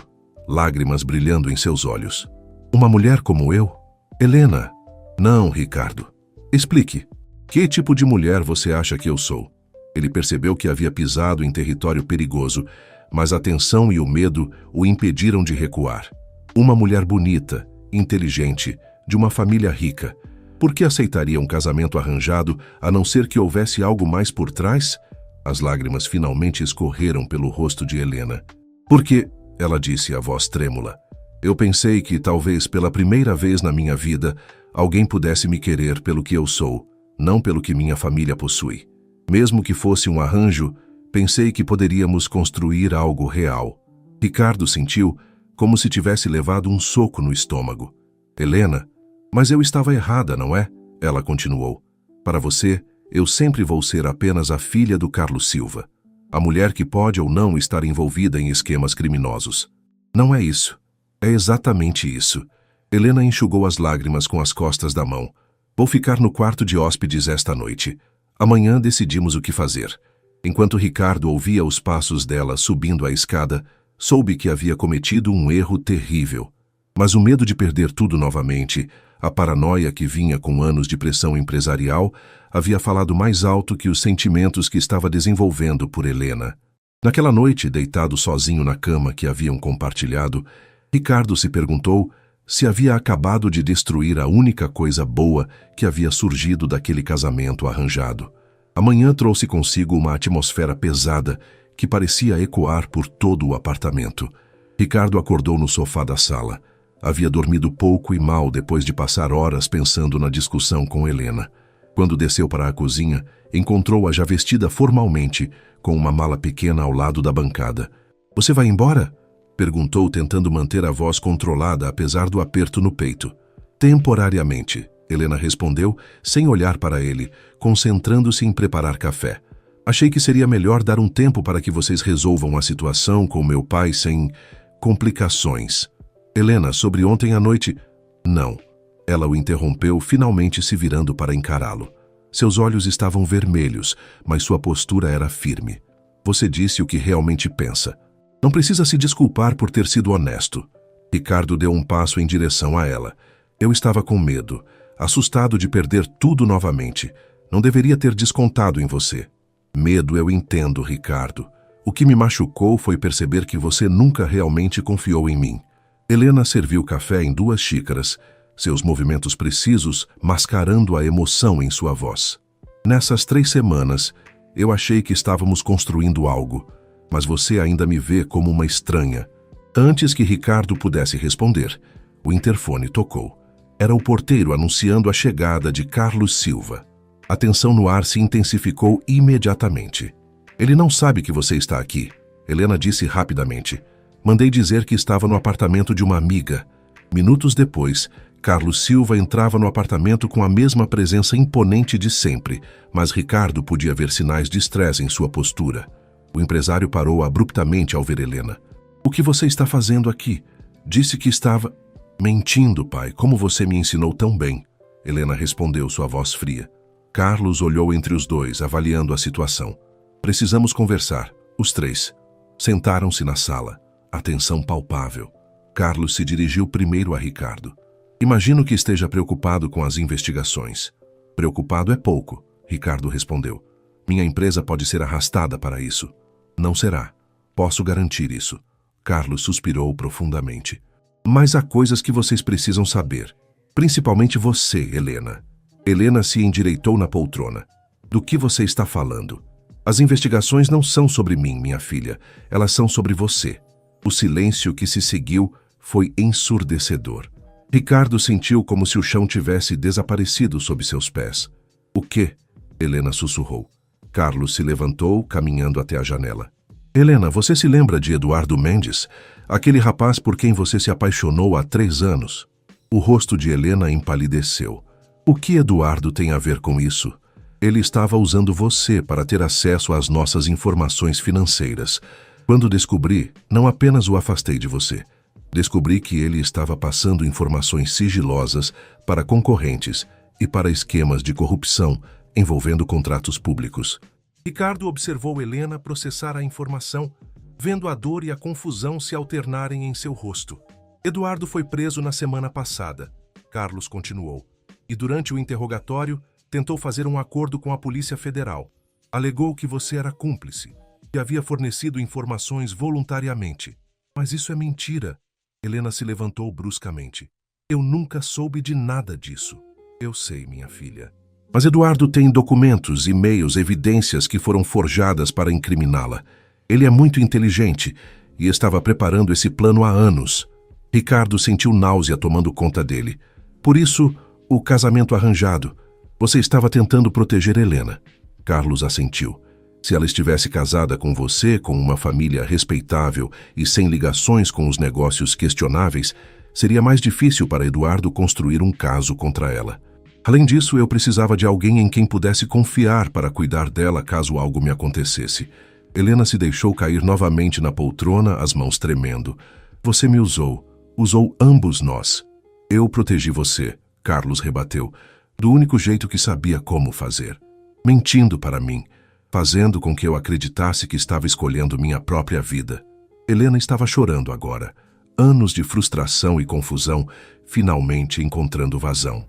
lágrimas brilhando em seus olhos. Uma mulher como eu? Helena. Não, Ricardo. Explique. Que tipo de mulher você acha que eu sou? Ele percebeu que havia pisado em território perigoso, mas a tensão e o medo o impediram de recuar. Uma mulher bonita, inteligente, de uma família rica. Por que aceitaria um casamento arranjado, a não ser que houvesse algo mais por trás? As lágrimas finalmente escorreram pelo rosto de Helena. Porque, ela disse, a voz trêmula, eu pensei que talvez pela primeira vez na minha vida, alguém pudesse me querer pelo que eu sou, não pelo que minha família possui. Mesmo que fosse um arranjo, pensei que poderíamos construir algo real. Ricardo sentiu como se tivesse levado um soco no estômago. Helena, mas eu estava errada, não é? Ela continuou. Para você, eu sempre vou ser apenas a filha do Carlos Silva. A mulher que pode ou não estar envolvida em esquemas criminosos. Não é isso. É exatamente isso. Helena enxugou as lágrimas com as costas da mão. Vou ficar no quarto de hóspedes esta noite. Amanhã decidimos o que fazer. Enquanto Ricardo ouvia os passos dela subindo a escada, soube que havia cometido um erro terrível. Mas o medo de perder tudo novamente, a paranoia que vinha com anos de pressão empresarial, havia falado mais alto que os sentimentos que estava desenvolvendo por Helena. Naquela noite, deitado sozinho na cama que haviam compartilhado, Ricardo se perguntou se havia acabado de destruir a única coisa boa que havia surgido daquele casamento arranjado. A manhã trouxe consigo uma atmosfera pesada que parecia ecoar por todo o apartamento. Ricardo acordou no sofá da sala. Havia dormido pouco e mal depois de passar horas pensando na discussão com Helena. Quando desceu para a cozinha, encontrou-a já vestida formalmente, com uma mala pequena ao lado da bancada. — Você vai embora? Perguntou, tentando manter a voz controlada apesar do aperto no peito. — Temporariamente, Helena respondeu, sem olhar para ele, concentrando-se em preparar café. Achei que seria melhor dar um tempo para que vocês resolvam a situação com meu pai sem complicações. Helena, sobre ontem à noite... Não. Ela o interrompeu, finalmente se virando para encará-lo. Seus olhos estavam vermelhos, mas sua postura era firme. Você disse o que realmente pensa. Não precisa se desculpar por ter sido honesto. Ricardo deu um passo em direção a ela. Eu estava com medo, assustado de perder tudo novamente. Não deveria ter descontado em você. Medo eu entendo, Ricardo. O que me machucou foi perceber que você nunca realmente confiou em mim. Helena serviu café em 2 xícaras, seus movimentos precisos mascarando a emoção em sua voz. Nessas 3 semanas, eu achei que estávamos construindo algo, mas você ainda me vê como uma estranha. Antes que Ricardo pudesse responder, o interfone tocou. Era o porteiro anunciando a chegada de Carlos Silva. A tensão no ar se intensificou imediatamente. Ele não sabe que você está aqui, Helena disse rapidamente. Mandei dizer que estava no apartamento de uma amiga. Minutos depois, Carlos Silva entrava no apartamento com a mesma presença imponente de sempre, mas Ricardo podia ver sinais de estresse em sua postura. O empresário parou abruptamente ao ver Helena. O que você está fazendo aqui? Disse que estava... Mentindo, pai, como você me ensinou tão bem. Helena respondeu, sua voz fria. Carlos olhou entre os dois, avaliando a situação. Precisamos conversar, os 3. Sentaram-se na sala, a tensão palpável. Carlos se dirigiu primeiro a Ricardo. Imagino que esteja preocupado com as investigações. Preocupado é pouco. Ricardo respondeu. Minha empresa pode ser arrastada para isso. Não será. Posso garantir isso. Carlos suspirou profundamente. Mas há coisas que vocês precisam saber. Principalmente você, Helena. Helena se endireitou na poltrona. Do que você está falando? As investigações não são sobre mim, minha filha. Elas são sobre você. O silêncio que se seguiu foi ensurdecedor. Ricardo sentiu como se o chão tivesse desaparecido sob seus pés. O quê? Helena sussurrou. Carlos se levantou, caminhando até a janela. Helena, você se lembra de Eduardo Mendes? Aquele rapaz por quem você se apaixonou há 3 anos? O rosto de Helena empalideceu. O que Eduardo tem a ver com isso? Ele estava usando você para ter acesso às nossas informações financeiras. Quando descobri, não apenas o afastei de você. Descobri que ele estava passando informações sigilosas para concorrentes e para esquemas de corrupção envolvendo contratos públicos. Ricardo observou Helena processar a informação, vendo a dor e a confusão se alternarem em seu rosto. Eduardo foi preso na semana passada, Carlos continuou, e durante o interrogatório tentou fazer um acordo com a Polícia Federal. Alegou que você era cúmplice e havia fornecido informações voluntariamente. Mas isso é mentira. Helena se levantou bruscamente. Eu nunca soube de nada disso. Eu sei, minha filha. Mas Eduardo tem documentos, e-mails, evidências que foram forjadas para incriminá-la. Ele é muito inteligente e estava preparando esse plano há anos. Ricardo sentiu náusea tomando conta dele. Por isso, o casamento arranjado. Você estava tentando proteger Helena. Carlos assentiu. Se ela estivesse casada com você, com uma família respeitável e sem ligações com os negócios questionáveis, seria mais difícil para Eduardo construir um caso contra ela. Além disso, eu precisava de alguém em quem pudesse confiar para cuidar dela caso algo me acontecesse. Helena se deixou cair novamente na poltrona, as mãos tremendo. Você me usou. Usou ambos nós. Eu protegi você, Carlos rebateu, do único jeito que sabia como fazer. Mentindo para mim, fazendo com que eu acreditasse que estava escolhendo minha própria vida. Helena estava chorando agora. Anos de frustração e confusão, finalmente encontrando vazão.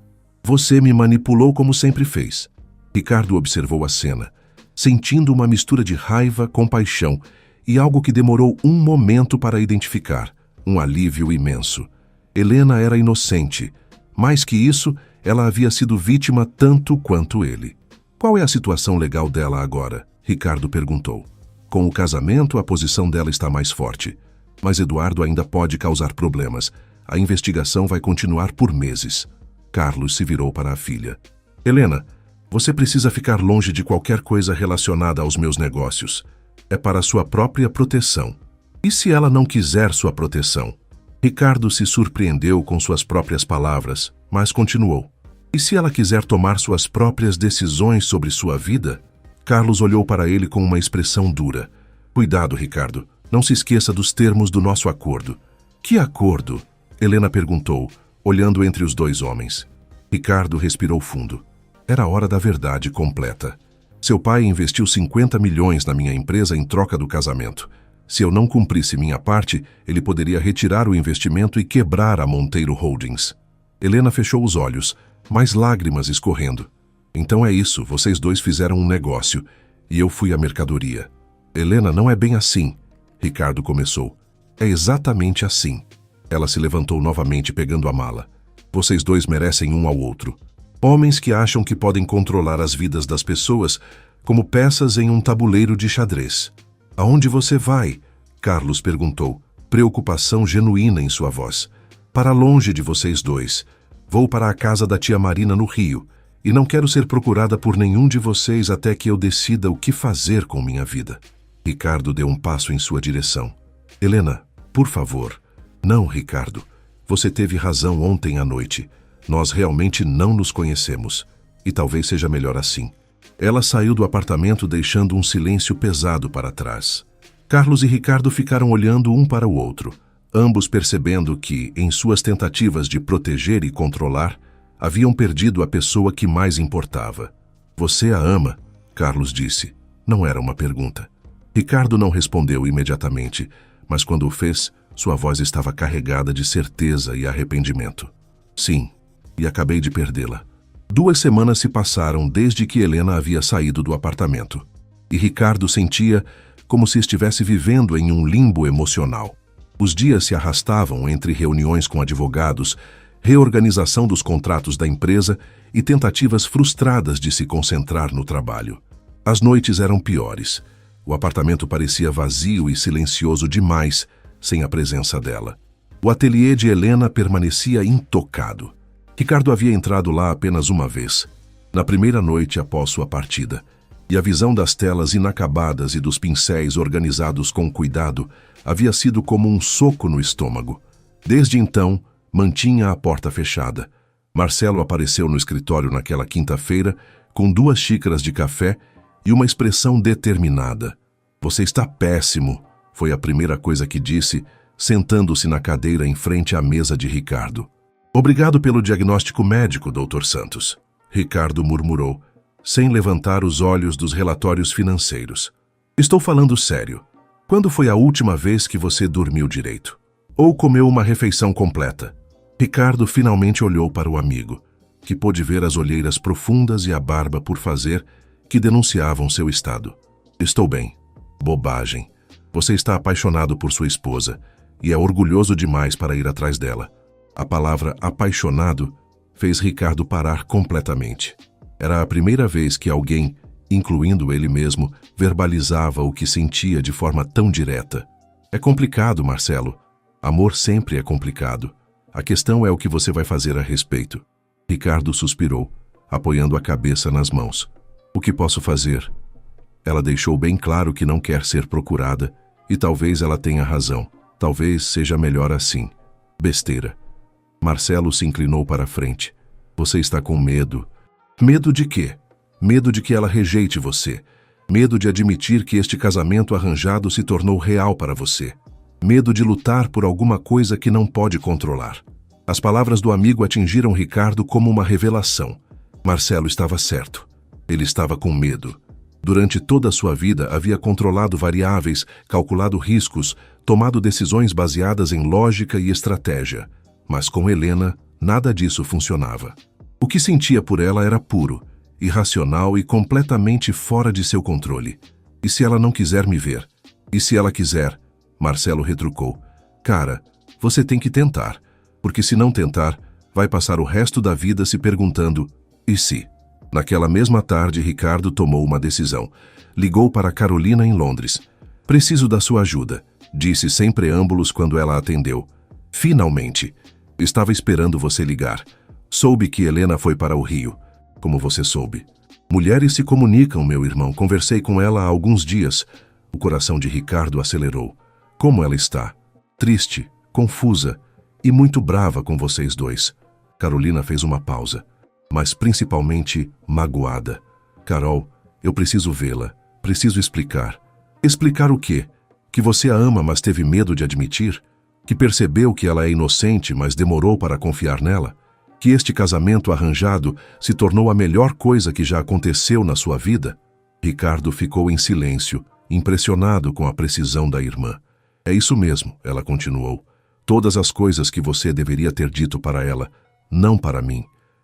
Você me manipulou como sempre fez. Ricardo observou a cena, sentindo uma mistura de raiva, compaixão e algo que demorou um momento para identificar, um alívio imenso. Helena era inocente. Mais que isso, ela havia sido vítima tanto quanto ele. Qual é a situação legal dela agora? Ricardo perguntou. Com o casamento, a posição dela está mais forte. Mas Eduardo ainda pode causar problemas. A investigação vai continuar por meses. Carlos se virou para a filha. Helena, você precisa ficar longe de qualquer coisa relacionada aos meus negócios. É para sua própria proteção. E se ela não quiser sua proteção? Ricardo se surpreendeu com suas próprias palavras, mas continuou. E se ela quiser tomar suas próprias decisões sobre sua vida? Carlos olhou para ele com uma expressão dura. Cuidado, Ricardo. Não se esqueça dos termos do nosso acordo. Que acordo? Helena perguntou, olhando entre os dois homens. Ricardo respirou fundo. Era a hora da verdade completa. Seu pai investiu 50 milhões na minha empresa em troca do casamento. Se eu não cumprisse minha parte, ele poderia retirar o investimento e quebrar a Monteiro Holdings. Helena fechou os olhos, mais lágrimas escorrendo. Então é isso, vocês dois fizeram um negócio, e eu fui a mercadoria. Helena, não é bem assim. Ricardo começou. É exatamente assim. Ela se levantou novamente pegando a mala. Vocês dois merecem um ao outro. Homens que acham que podem controlar as vidas das pessoas como peças em um tabuleiro de xadrez. Aonde você vai? Carlos perguntou, preocupação genuína em sua voz. Para longe de vocês dois. Vou para a casa da tia Marina no Rio, e não quero ser procurada por nenhum de vocês até que eu decida o que fazer com minha vida. Ricardo deu um passo em sua direção. Helena, por favor. Não, Ricardo. Você teve razão ontem à noite. Nós realmente não nos conhecemos. E talvez seja melhor assim. Ela saiu do apartamento deixando um silêncio pesado para trás. Carlos e Ricardo ficaram olhando um para o outro, ambos percebendo que, em suas tentativas de proteger e controlar, haviam perdido a pessoa que mais importava. Você a ama? Carlos disse. Não era uma pergunta. Ricardo não respondeu imediatamente, mas quando o fez, sua voz estava carregada de certeza e arrependimento. Sim, e acabei de perdê-la. 2 semanas se passaram desde que Helena havia saído do apartamento. E Ricardo sentia como se estivesse vivendo em um limbo emocional. Os dias se arrastavam entre reuniões com advogados, reorganização dos contratos da empresa e tentativas frustradas de se concentrar no trabalho. As noites eram piores. O apartamento parecia vazio e silencioso demais, sem a presença dela. O ateliê de Helena permanecia intocado. Ricardo havia entrado lá apenas uma vez, na primeira noite após sua partida, e a visão das telas inacabadas e dos pincéis organizados com cuidado havia sido como um soco no estômago. Desde então, mantinha a porta fechada. Marcelo apareceu no escritório naquela quinta-feira com 2 xícaras de café e uma expressão determinada. "Você está péssimo", foi a primeira coisa que disse, sentando-se na cadeira em frente à mesa de Ricardo. "Obrigado pelo diagnóstico médico, Dr. Santos", Ricardo murmurou, sem levantar os olhos dos relatórios financeiros. "Estou falando sério. Quando foi a última vez que você dormiu direito? Ou comeu uma refeição completa?" Ricardo finalmente olhou para o amigo, que pôde ver as olheiras profundas e a barba por fazer que denunciavam seu estado. "Estou bem." "Bobagem. Você está apaixonado por sua esposa e é orgulhoso demais para ir atrás dela." A palavra apaixonado fez Ricardo parar completamente. Era a primeira vez que alguém, incluindo ele mesmo, verbalizava o que sentia de forma tão direta. "É complicado, Marcelo. Amor sempre é complicado. A questão é o que você vai fazer a respeito." Ricardo suspirou, apoiando a cabeça nas mãos. "O que posso fazer?" Ela deixou bem claro que não quer ser procurada, e talvez ela tenha razão. Talvez seja melhor assim. Besteira. Marcelo se inclinou para a frente. "Você está com medo." "Medo de quê?" "Medo de que ela rejeite você. Medo de admitir que este casamento arranjado se tornou real para você. Medo de lutar por alguma coisa que não pode controlar." As palavras do amigo atingiram Ricardo como uma revelação. Marcelo estava certo. Ele estava com medo. Durante toda a sua vida havia controlado variáveis, calculado riscos, tomado decisões baseadas em lógica e estratégia. Mas com Helena, nada disso funcionava. O que sentia por ela era puro, irracional e completamente fora de seu controle. "E se ela não quiser me ver? E se ela quiser?" Marcelo retrucou. "Cara, você tem que tentar, porque se não tentar, vai passar o resto da vida se perguntando, e se?" Naquela mesma tarde, Ricardo tomou uma decisão. Ligou para Carolina em Londres. "Preciso da sua ajuda", disse sem preâmbulos quando ela atendeu. "Finalmente! Estava esperando você ligar. Soube que Helena foi para o Rio. Como você soube?" "Mulheres se comunicam, meu irmão. Conversei com ela há alguns dias." O coração de Ricardo acelerou. "Como ela está?" "Triste, confusa e muito brava com vocês dois." Carolina fez uma pausa. "Mas principalmente magoada." "Carol, eu preciso vê-la. Preciso explicar." "Explicar o quê? Que você a ama, mas teve medo de admitir? Que percebeu que ela é inocente, mas demorou para confiar nela? Que este casamento arranjado se tornou a melhor coisa que já aconteceu na sua vida?" Ricardo ficou em silêncio, impressionado com a precisão da irmã. "É isso mesmo", ela continuou. "Todas as coisas que você deveria ter dito para ela, não para mim.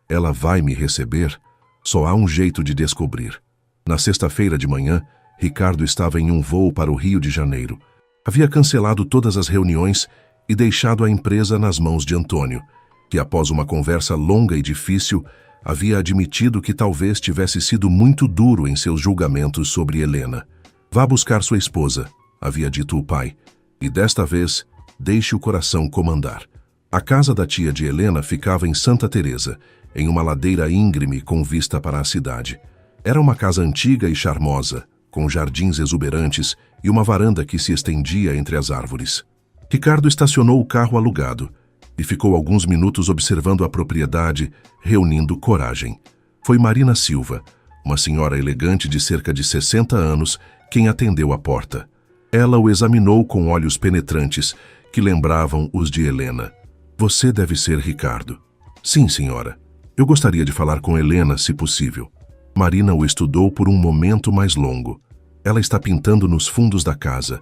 Ela vai me receber? Só há um jeito de descobrir." Na sexta-feira de manhã, Ricardo estava em um voo para o Rio de Janeiro. Havia cancelado todas as reuniões e deixado a empresa nas mãos de Antônio, que após uma conversa longa e difícil, havia admitido que talvez tivesse sido muito duro em seus julgamentos sobre Helena. "Vá buscar sua esposa", havia dito o pai, "e desta vez, deixe o coração comandar." A casa da tia de Helena ficava em Santa Teresa, em uma ladeira íngreme com vista para a cidade. Era uma casa antiga e charmosa, com jardins exuberantes e uma varanda que se estendia entre as árvores. Ricardo estacionou o carro alugado e ficou alguns minutos observando a propriedade, reunindo coragem. Foi Marina Silva, uma senhora elegante de cerca de 60 anos, quem atendeu a porta. Ela o examinou com olhos penetrantes, que lembravam os de Helena. "Você deve ser Ricardo." "Sim, senhora. Eu gostaria de falar com Helena, se possível." Marina o estudou por um momento mais longo. "Ela está pintando nos fundos da casa.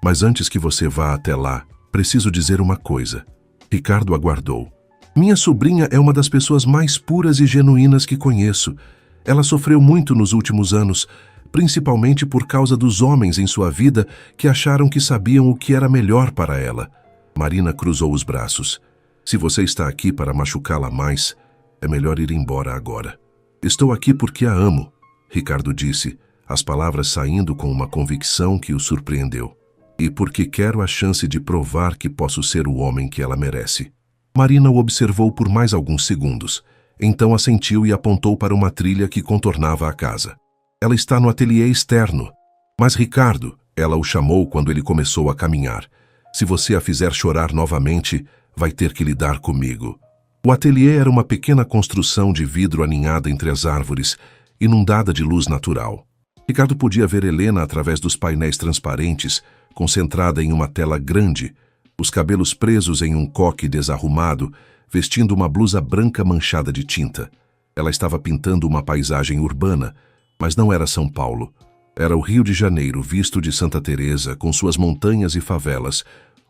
Mas antes que você vá até lá, preciso dizer uma coisa." Ricardo aguardou. Minha sobrinha é uma das pessoas mais puras e genuínas que conheço. Ela sofreu muito nos últimos anos, principalmente por causa dos homens em sua vida que acharam que sabiam o que era melhor para ela. Marina cruzou os braços. Se você está aqui para machucá-la mais, é melhor ir embora agora. Estou aqui porque a amo, Ricardo disse, as palavras saindo com uma convicção que o surpreendeu. E porque quero a chance de provar que posso ser o homem que ela merece. Marina o observou por mais alguns segundos. Então assentiu e apontou para uma trilha que contornava a casa. Ela está no ateliê externo. Mas Ricardo, ela o chamou quando ele começou a caminhar. Se você a fizer chorar novamente, vai ter que lidar comigo. O ateliê era uma pequena construção de vidro aninhada entre as árvores, inundada de luz natural. Ricardo podia ver Helena através dos painéis transparentes, concentrada em uma tela grande, os cabelos presos em um coque desarrumado, vestindo uma blusa branca manchada de tinta. Ela estava pintando uma paisagem urbana, mas não era São Paulo. Era o Rio de Janeiro visto de Santa Teresa, com suas montanhas e favelas,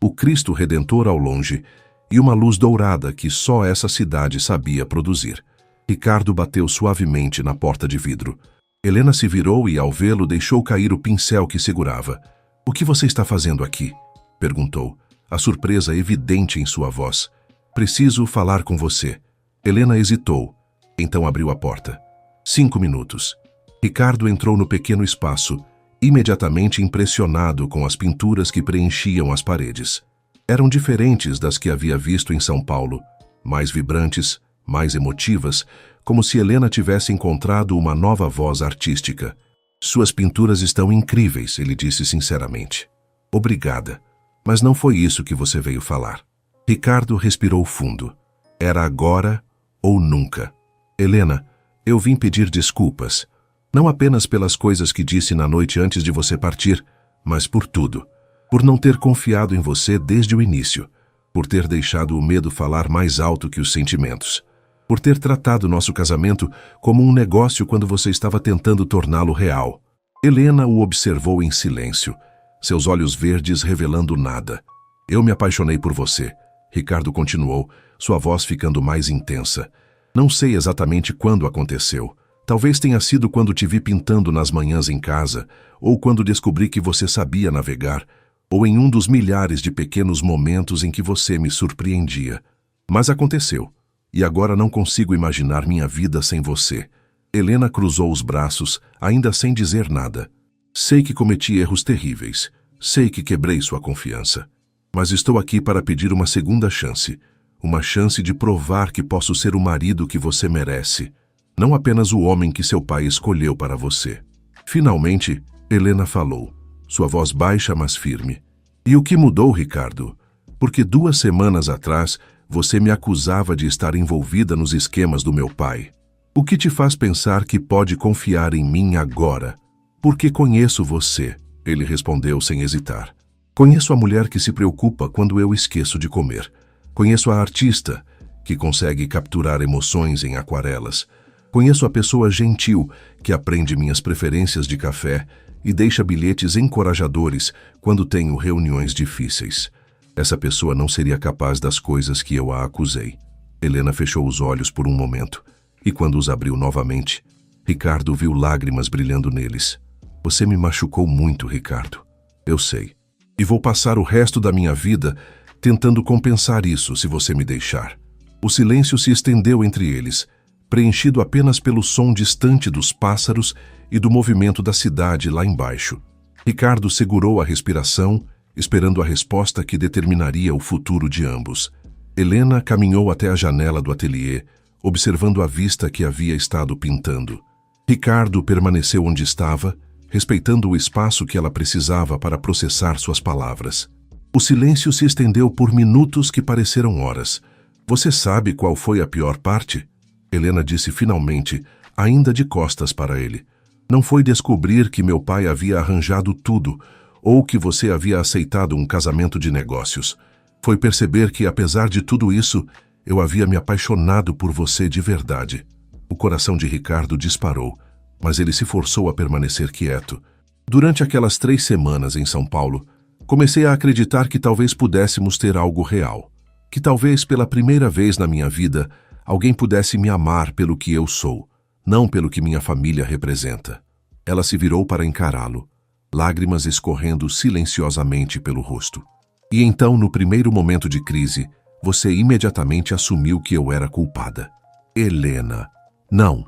o Cristo Redentor ao longe e uma luz dourada que só essa cidade sabia produzir. Ricardo bateu suavemente na porta de vidro. Helena se virou e, ao vê-lo, deixou cair o pincel que segurava. "O que você está fazendo aqui?" perguntou, a surpresa evidente em sua voz. "Preciso falar com você." Helena hesitou, então abriu a porta. 5 minutos. Ricardo entrou no pequeno espaço, imediatamente impressionado com as pinturas que preenchiam as paredes. Eram diferentes das que havia visto em São Paulo, mais vibrantes, mais emotivas, como se Helena tivesse encontrado uma nova voz artística. "Suas pinturas estão incríveis", ele disse sinceramente. "Obrigada, mas não foi isso que você veio falar." Ricardo respirou fundo. Era agora ou nunca. "Helena, eu vim pedir desculpas, não apenas pelas coisas que disse na noite antes de você partir, mas por tudo. Por não ter confiado em você desde o início, por ter deixado o medo falar mais alto que os sentimentos, por ter tratado nosso casamento como um negócio quando você estava tentando torná-lo real." Helena o observou em silêncio, seus olhos verdes revelando nada. "Eu me apaixonei por você", Ricardo continuou, sua voz ficando mais intensa. "Não sei exatamente quando aconteceu. Talvez tenha sido quando te vi pintando nas manhãs em casa, ou quando descobri que você sabia navegar, ou em um dos milhares de pequenos momentos em que você me surpreendia. Mas aconteceu, e agora não consigo imaginar minha vida sem você." Helena cruzou os braços, ainda sem dizer nada. "Sei que cometi erros terríveis, sei que quebrei sua confiança, mas estou aqui para pedir uma segunda chance, uma chance de provar que posso ser o marido que você merece, não apenas o homem que seu pai escolheu para você." Finalmente, Helena falou, sua voz baixa mas firme. "E o que mudou, Ricardo? Porque 2 semanas atrás você me acusava de estar envolvida nos esquemas do meu pai. O que te faz pensar que pode confiar em mim agora?" "Porque conheço você", ele respondeu sem hesitar. "Conheço a mulher que se preocupa quando eu esqueço de comer. Conheço a artista, que consegue capturar emoções em aquarelas. Conheço a pessoa gentil, que aprende minhas preferências de café e deixa bilhetes encorajadores quando tenho reuniões difíceis. Essa pessoa não seria capaz das coisas que eu a acusei." Helena fechou os olhos por um momento, e quando os abriu novamente, Ricardo viu lágrimas brilhando neles. "Você me machucou muito, Ricardo. Eu sei. E vou passar o resto da minha vida tentando compensar isso se você me deixar." O silêncio se estendeu entre eles, preenchido apenas pelo som distante dos pássaros e do movimento da cidade lá embaixo. Ricardo segurou a respiração, esperando a resposta que determinaria o futuro de ambos. Helena caminhou até a janela do ateliê, observando a vista que havia estado pintando. Ricardo permaneceu onde estava, respeitando o espaço que ela precisava para processar suas palavras. O silêncio se estendeu por minutos que pareceram horas. "Você sabe qual foi a pior parte?" Helena disse finalmente, ainda de costas para ele. "Não foi descobrir que meu pai havia arranjado tudo, ou que você havia aceitado um casamento de negócios. Foi perceber que, apesar de tudo isso, eu havia me apaixonado por você de verdade." O coração de Ricardo disparou, mas ele se forçou a permanecer quieto. "Durante aquelas 3 semanas em São Paulo, comecei a acreditar que talvez pudéssemos ter algo real, Que talvez pela primeira vez na minha vida alguém pudesse me amar pelo que eu sou, não pelo que minha família representa. Ela se virou para encará-lo, lágrimas escorrendo silenciosamente pelo rosto. E então, no primeiro momento de crise, você imediatamente assumiu que eu era culpada. Helena. Não.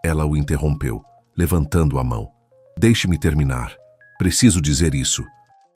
Ela o interrompeu, levantando a mão. Deixe-me terminar. Preciso dizer isso.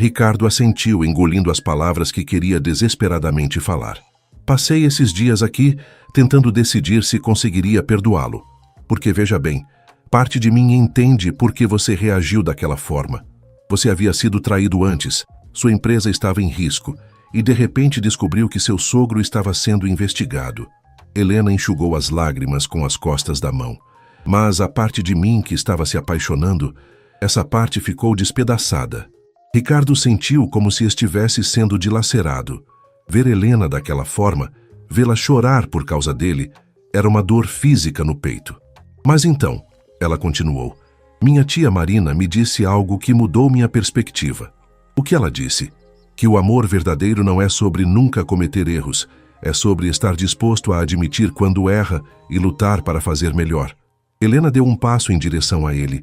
Ricardo assentiu, engolindo as palavras que queria desesperadamente falar. Passei esses dias aqui tentando decidir se conseguiria perdoá-lo. Porque, veja bem, parte de mim entende por que você reagiu daquela forma. Você havia sido traído antes, sua empresa estava em risco, e de repente descobriu que seu sogro estava sendo investigado. Helena enxugou as lágrimas com as costas da mão. Mas a parte de mim que estava se apaixonando, essa parte ficou despedaçada. Ricardo sentiu como se estivesse sendo dilacerado. Ver Helena daquela forma, vê-la chorar por causa dele, era uma dor física no peito. Mas então, ela continuou, minha tia Marina me disse algo que mudou minha perspectiva. O que ela disse? Que o amor verdadeiro não é sobre nunca cometer erros, é sobre estar disposto a admitir quando erra e lutar para fazer melhor. Helena deu um passo em direção a ele.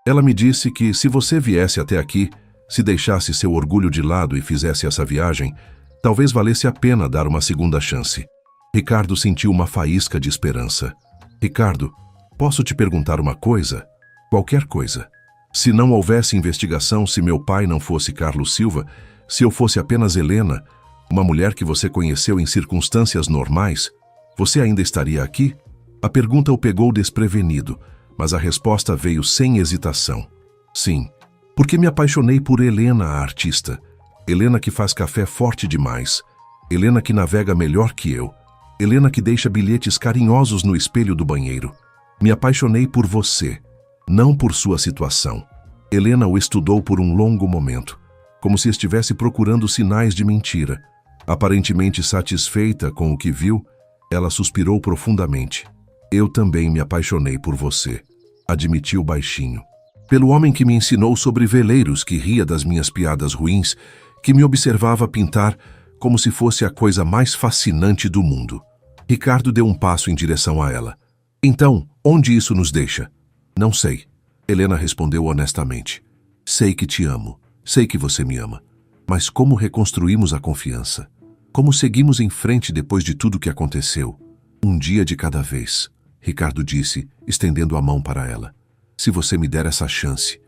Ela me disse que se você viesse até aqui, se deixasse seu orgulho de lado e fizesse essa viagem, talvez valesse a pena dar uma segunda chance. Ricardo sentiu uma faísca de esperança. Ricardo, posso te perguntar uma coisa? Qualquer coisa. Se não houvesse investigação, se meu pai não fosse Carlos Silva, se eu fosse apenas Helena, uma mulher que você conheceu em circunstâncias normais, você ainda estaria aqui? A pergunta o pegou desprevenido, mas a resposta veio sem hesitação. Sim, porque me apaixonei por Helena, a artista. Helena que faz café forte demais. Helena que navega melhor que eu. Helena que deixa bilhetes carinhosos no espelho do banheiro. Me apaixonei por você, não por sua situação. Helena o estudou por um longo momento, como se estivesse procurando sinais de mentira. Aparentemente satisfeita com o que viu, ela suspirou profundamente. Eu também me apaixonei por você, admitiu baixinho. Pelo homem que me ensinou sobre veleiros, que ria das minhas piadas ruins, que me observava pintar como se fosse a coisa mais fascinante do mundo. Ricardo deu um passo em direção a ela. Então, onde isso nos deixa? Não sei. Helena respondeu honestamente. Sei que te amo, sei que você me ama. Mas como reconstruímos a confiança? Como seguimos em frente depois de tudo que aconteceu? Um dia de cada vez, Ricardo disse, estendendo a mão para ela. Se você me der essa chance.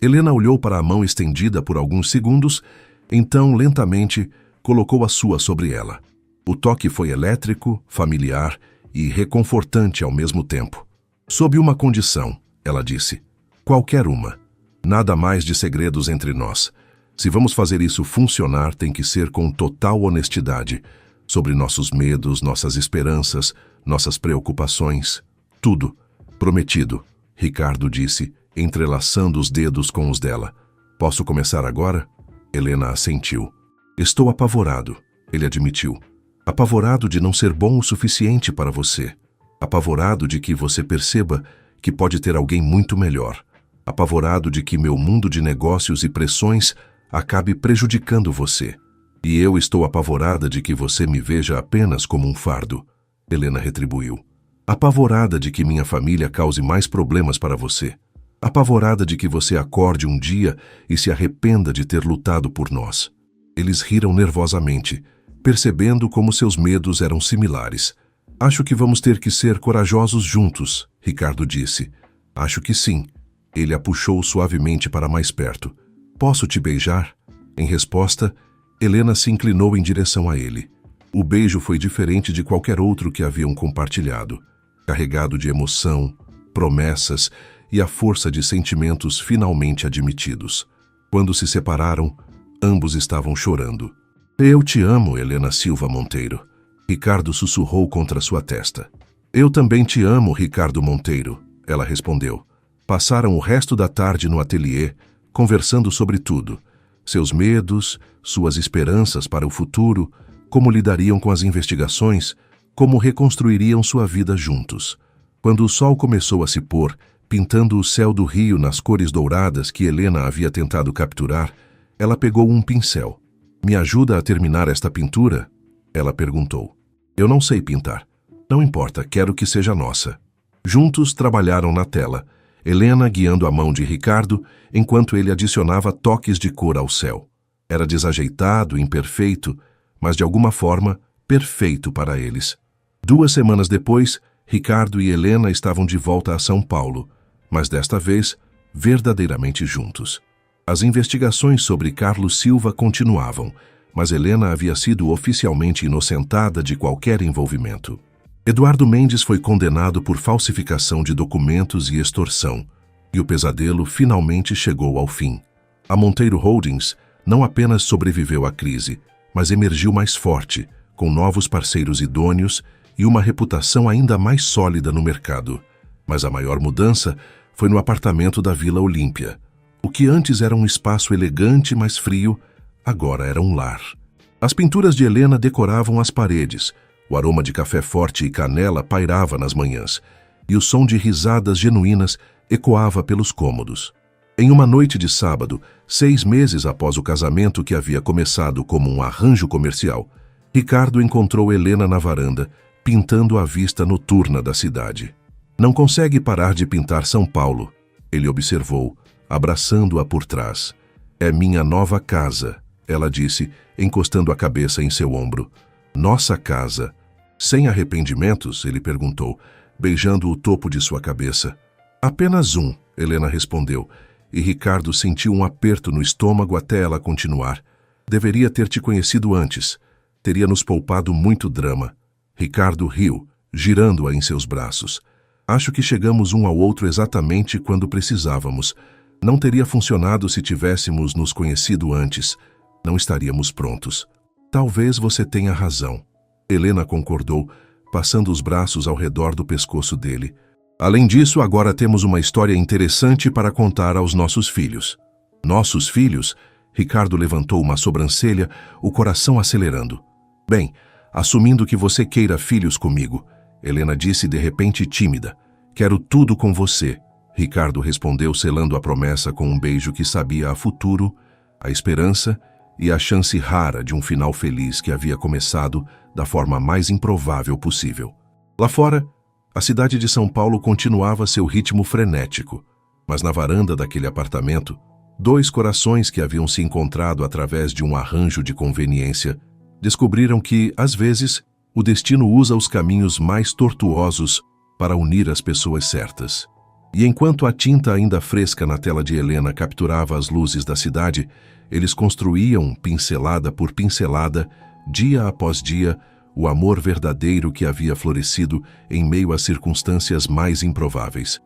Helena olhou para a mão estendida por alguns segundos, então, lentamente, colocou a sua sobre ela. O toque foi elétrico, familiar e reconfortante ao mesmo tempo. Sob uma condição, ela disse. Qualquer uma. Nada mais de segredos entre nós. Se vamos fazer isso funcionar, tem que ser com total honestidade. Sobre nossos medos, nossas esperanças, nossas preocupações. Tudo. Prometido, Ricardo disse, entrelaçando os dedos com os dela. Posso começar agora? Helena assentiu. Estou apavorado, ele admitiu. Apavorado de não ser bom o suficiente para você. Apavorado de que você perceba que pode ter alguém muito melhor. Apavorado de que meu mundo de negócios e pressões acabe prejudicando você. E eu estou apavorada de que você me veja apenas como um fardo. Helena retribuiu. Apavorada de que minha família cause mais problemas para você. Apavorada de que você acorde um dia e se arrependa de ter lutado por nós. Eles riram nervosamente, percebendo como seus medos eram similares. Acho que vamos ter que ser corajosos juntos, Ricardo disse. Acho que sim. Ele a puxou suavemente para mais perto. Posso te beijar? Em resposta, Helena se inclinou em direção a ele. O beijo foi diferente de qualquer outro que haviam compartilhado, carregado de emoção, promessas e a força de sentimentos finalmente admitidos. Quando se separaram, ambos estavam chorando. Eu te amo, Helena Silva Monteiro. Ricardo sussurrou contra sua testa. Eu também te amo, Ricardo Monteiro, ela respondeu. Passaram o resto da tarde no ateliê, conversando sobre tudo. Seus medos, suas esperanças para o futuro, como lidariam com as investigações, como reconstruiriam sua vida juntos. Quando o sol começou a se pôr, pintando o céu do rio nas cores douradas que Helena havia tentado capturar, ela pegou um pincel. Me ajuda a terminar esta pintura? Ela perguntou. Eu não sei pintar. Não importa, quero que seja nossa. Juntos trabalharam na tela, Helena guiando a mão de Ricardo, enquanto ele adicionava toques de cor ao céu. Era desajeitado, imperfeito, mas de alguma forma, perfeito para eles. 2 semanas depois, Ricardo e Helena estavam de volta a São Paulo, mas desta vez, verdadeiramente juntos. As investigações sobre Carlos Silva continuavam, mas Helena havia sido oficialmente inocentada de qualquer envolvimento. Eduardo Mendes foi condenado por falsificação de documentos e extorsão, e o pesadelo finalmente chegou ao fim. A Monteiro Holdings não apenas sobreviveu à crise, mas emergiu mais forte, com novos parceiros idôneos e uma reputação ainda mais sólida no mercado. Mas a maior mudança foi no apartamento da Vila Olímpia. O que antes era um espaço elegante, mas frio, agora era um lar. As pinturas de Helena decoravam as paredes, o aroma de café forte e canela pairava nas manhãs, e o som de risadas genuínas ecoava pelos cômodos. Em uma noite de sábado, 6 meses após o casamento que havia começado como um arranjo comercial, Ricardo encontrou Helena na varanda, pintando a vista noturna da cidade. Não consegue parar de pintar São Paulo, ele observou, abraçando-a por trás. É minha nova casa, ela disse, encostando a cabeça em seu ombro. Nossa casa. Sem arrependimentos, ele perguntou, beijando o topo de sua cabeça. Apenas um, Helena respondeu, e Ricardo sentiu um aperto no estômago até ela continuar. Deveria ter te conhecido antes. Teria nos poupado muito drama. Ricardo riu, girando-a em seus braços. Acho que chegamos um ao outro exatamente quando precisávamos. Não teria funcionado se tivéssemos nos conhecido antes. Não estaríamos prontos. Talvez você tenha razão. Helena concordou, passando os braços ao redor do pescoço dele. Além disso, agora temos uma história interessante para contar aos nossos filhos. Nossos filhos? Ricardo levantou uma sobrancelha, o coração acelerando. Bem, assumindo que você queira filhos comigo, Helena disse de repente tímida. Quero tudo com você. Ricardo respondeu selando a promessa com um beijo que sabia a futuro, a esperança e a chance rara de um final feliz que havia começado da forma mais improvável possível. Lá fora, a cidade de São Paulo continuava seu ritmo frenético, mas na varanda daquele apartamento, 2 corações que haviam se encontrado através de um arranjo de conveniência descobriram que, às vezes, o destino usa os caminhos mais tortuosos para unir as pessoas certas. E enquanto a tinta ainda fresca na tela de Helena capturava as luzes da cidade, eles construíam, pincelada por pincelada, dia após dia, o amor verdadeiro que havia florescido em meio às circunstâncias mais improváveis.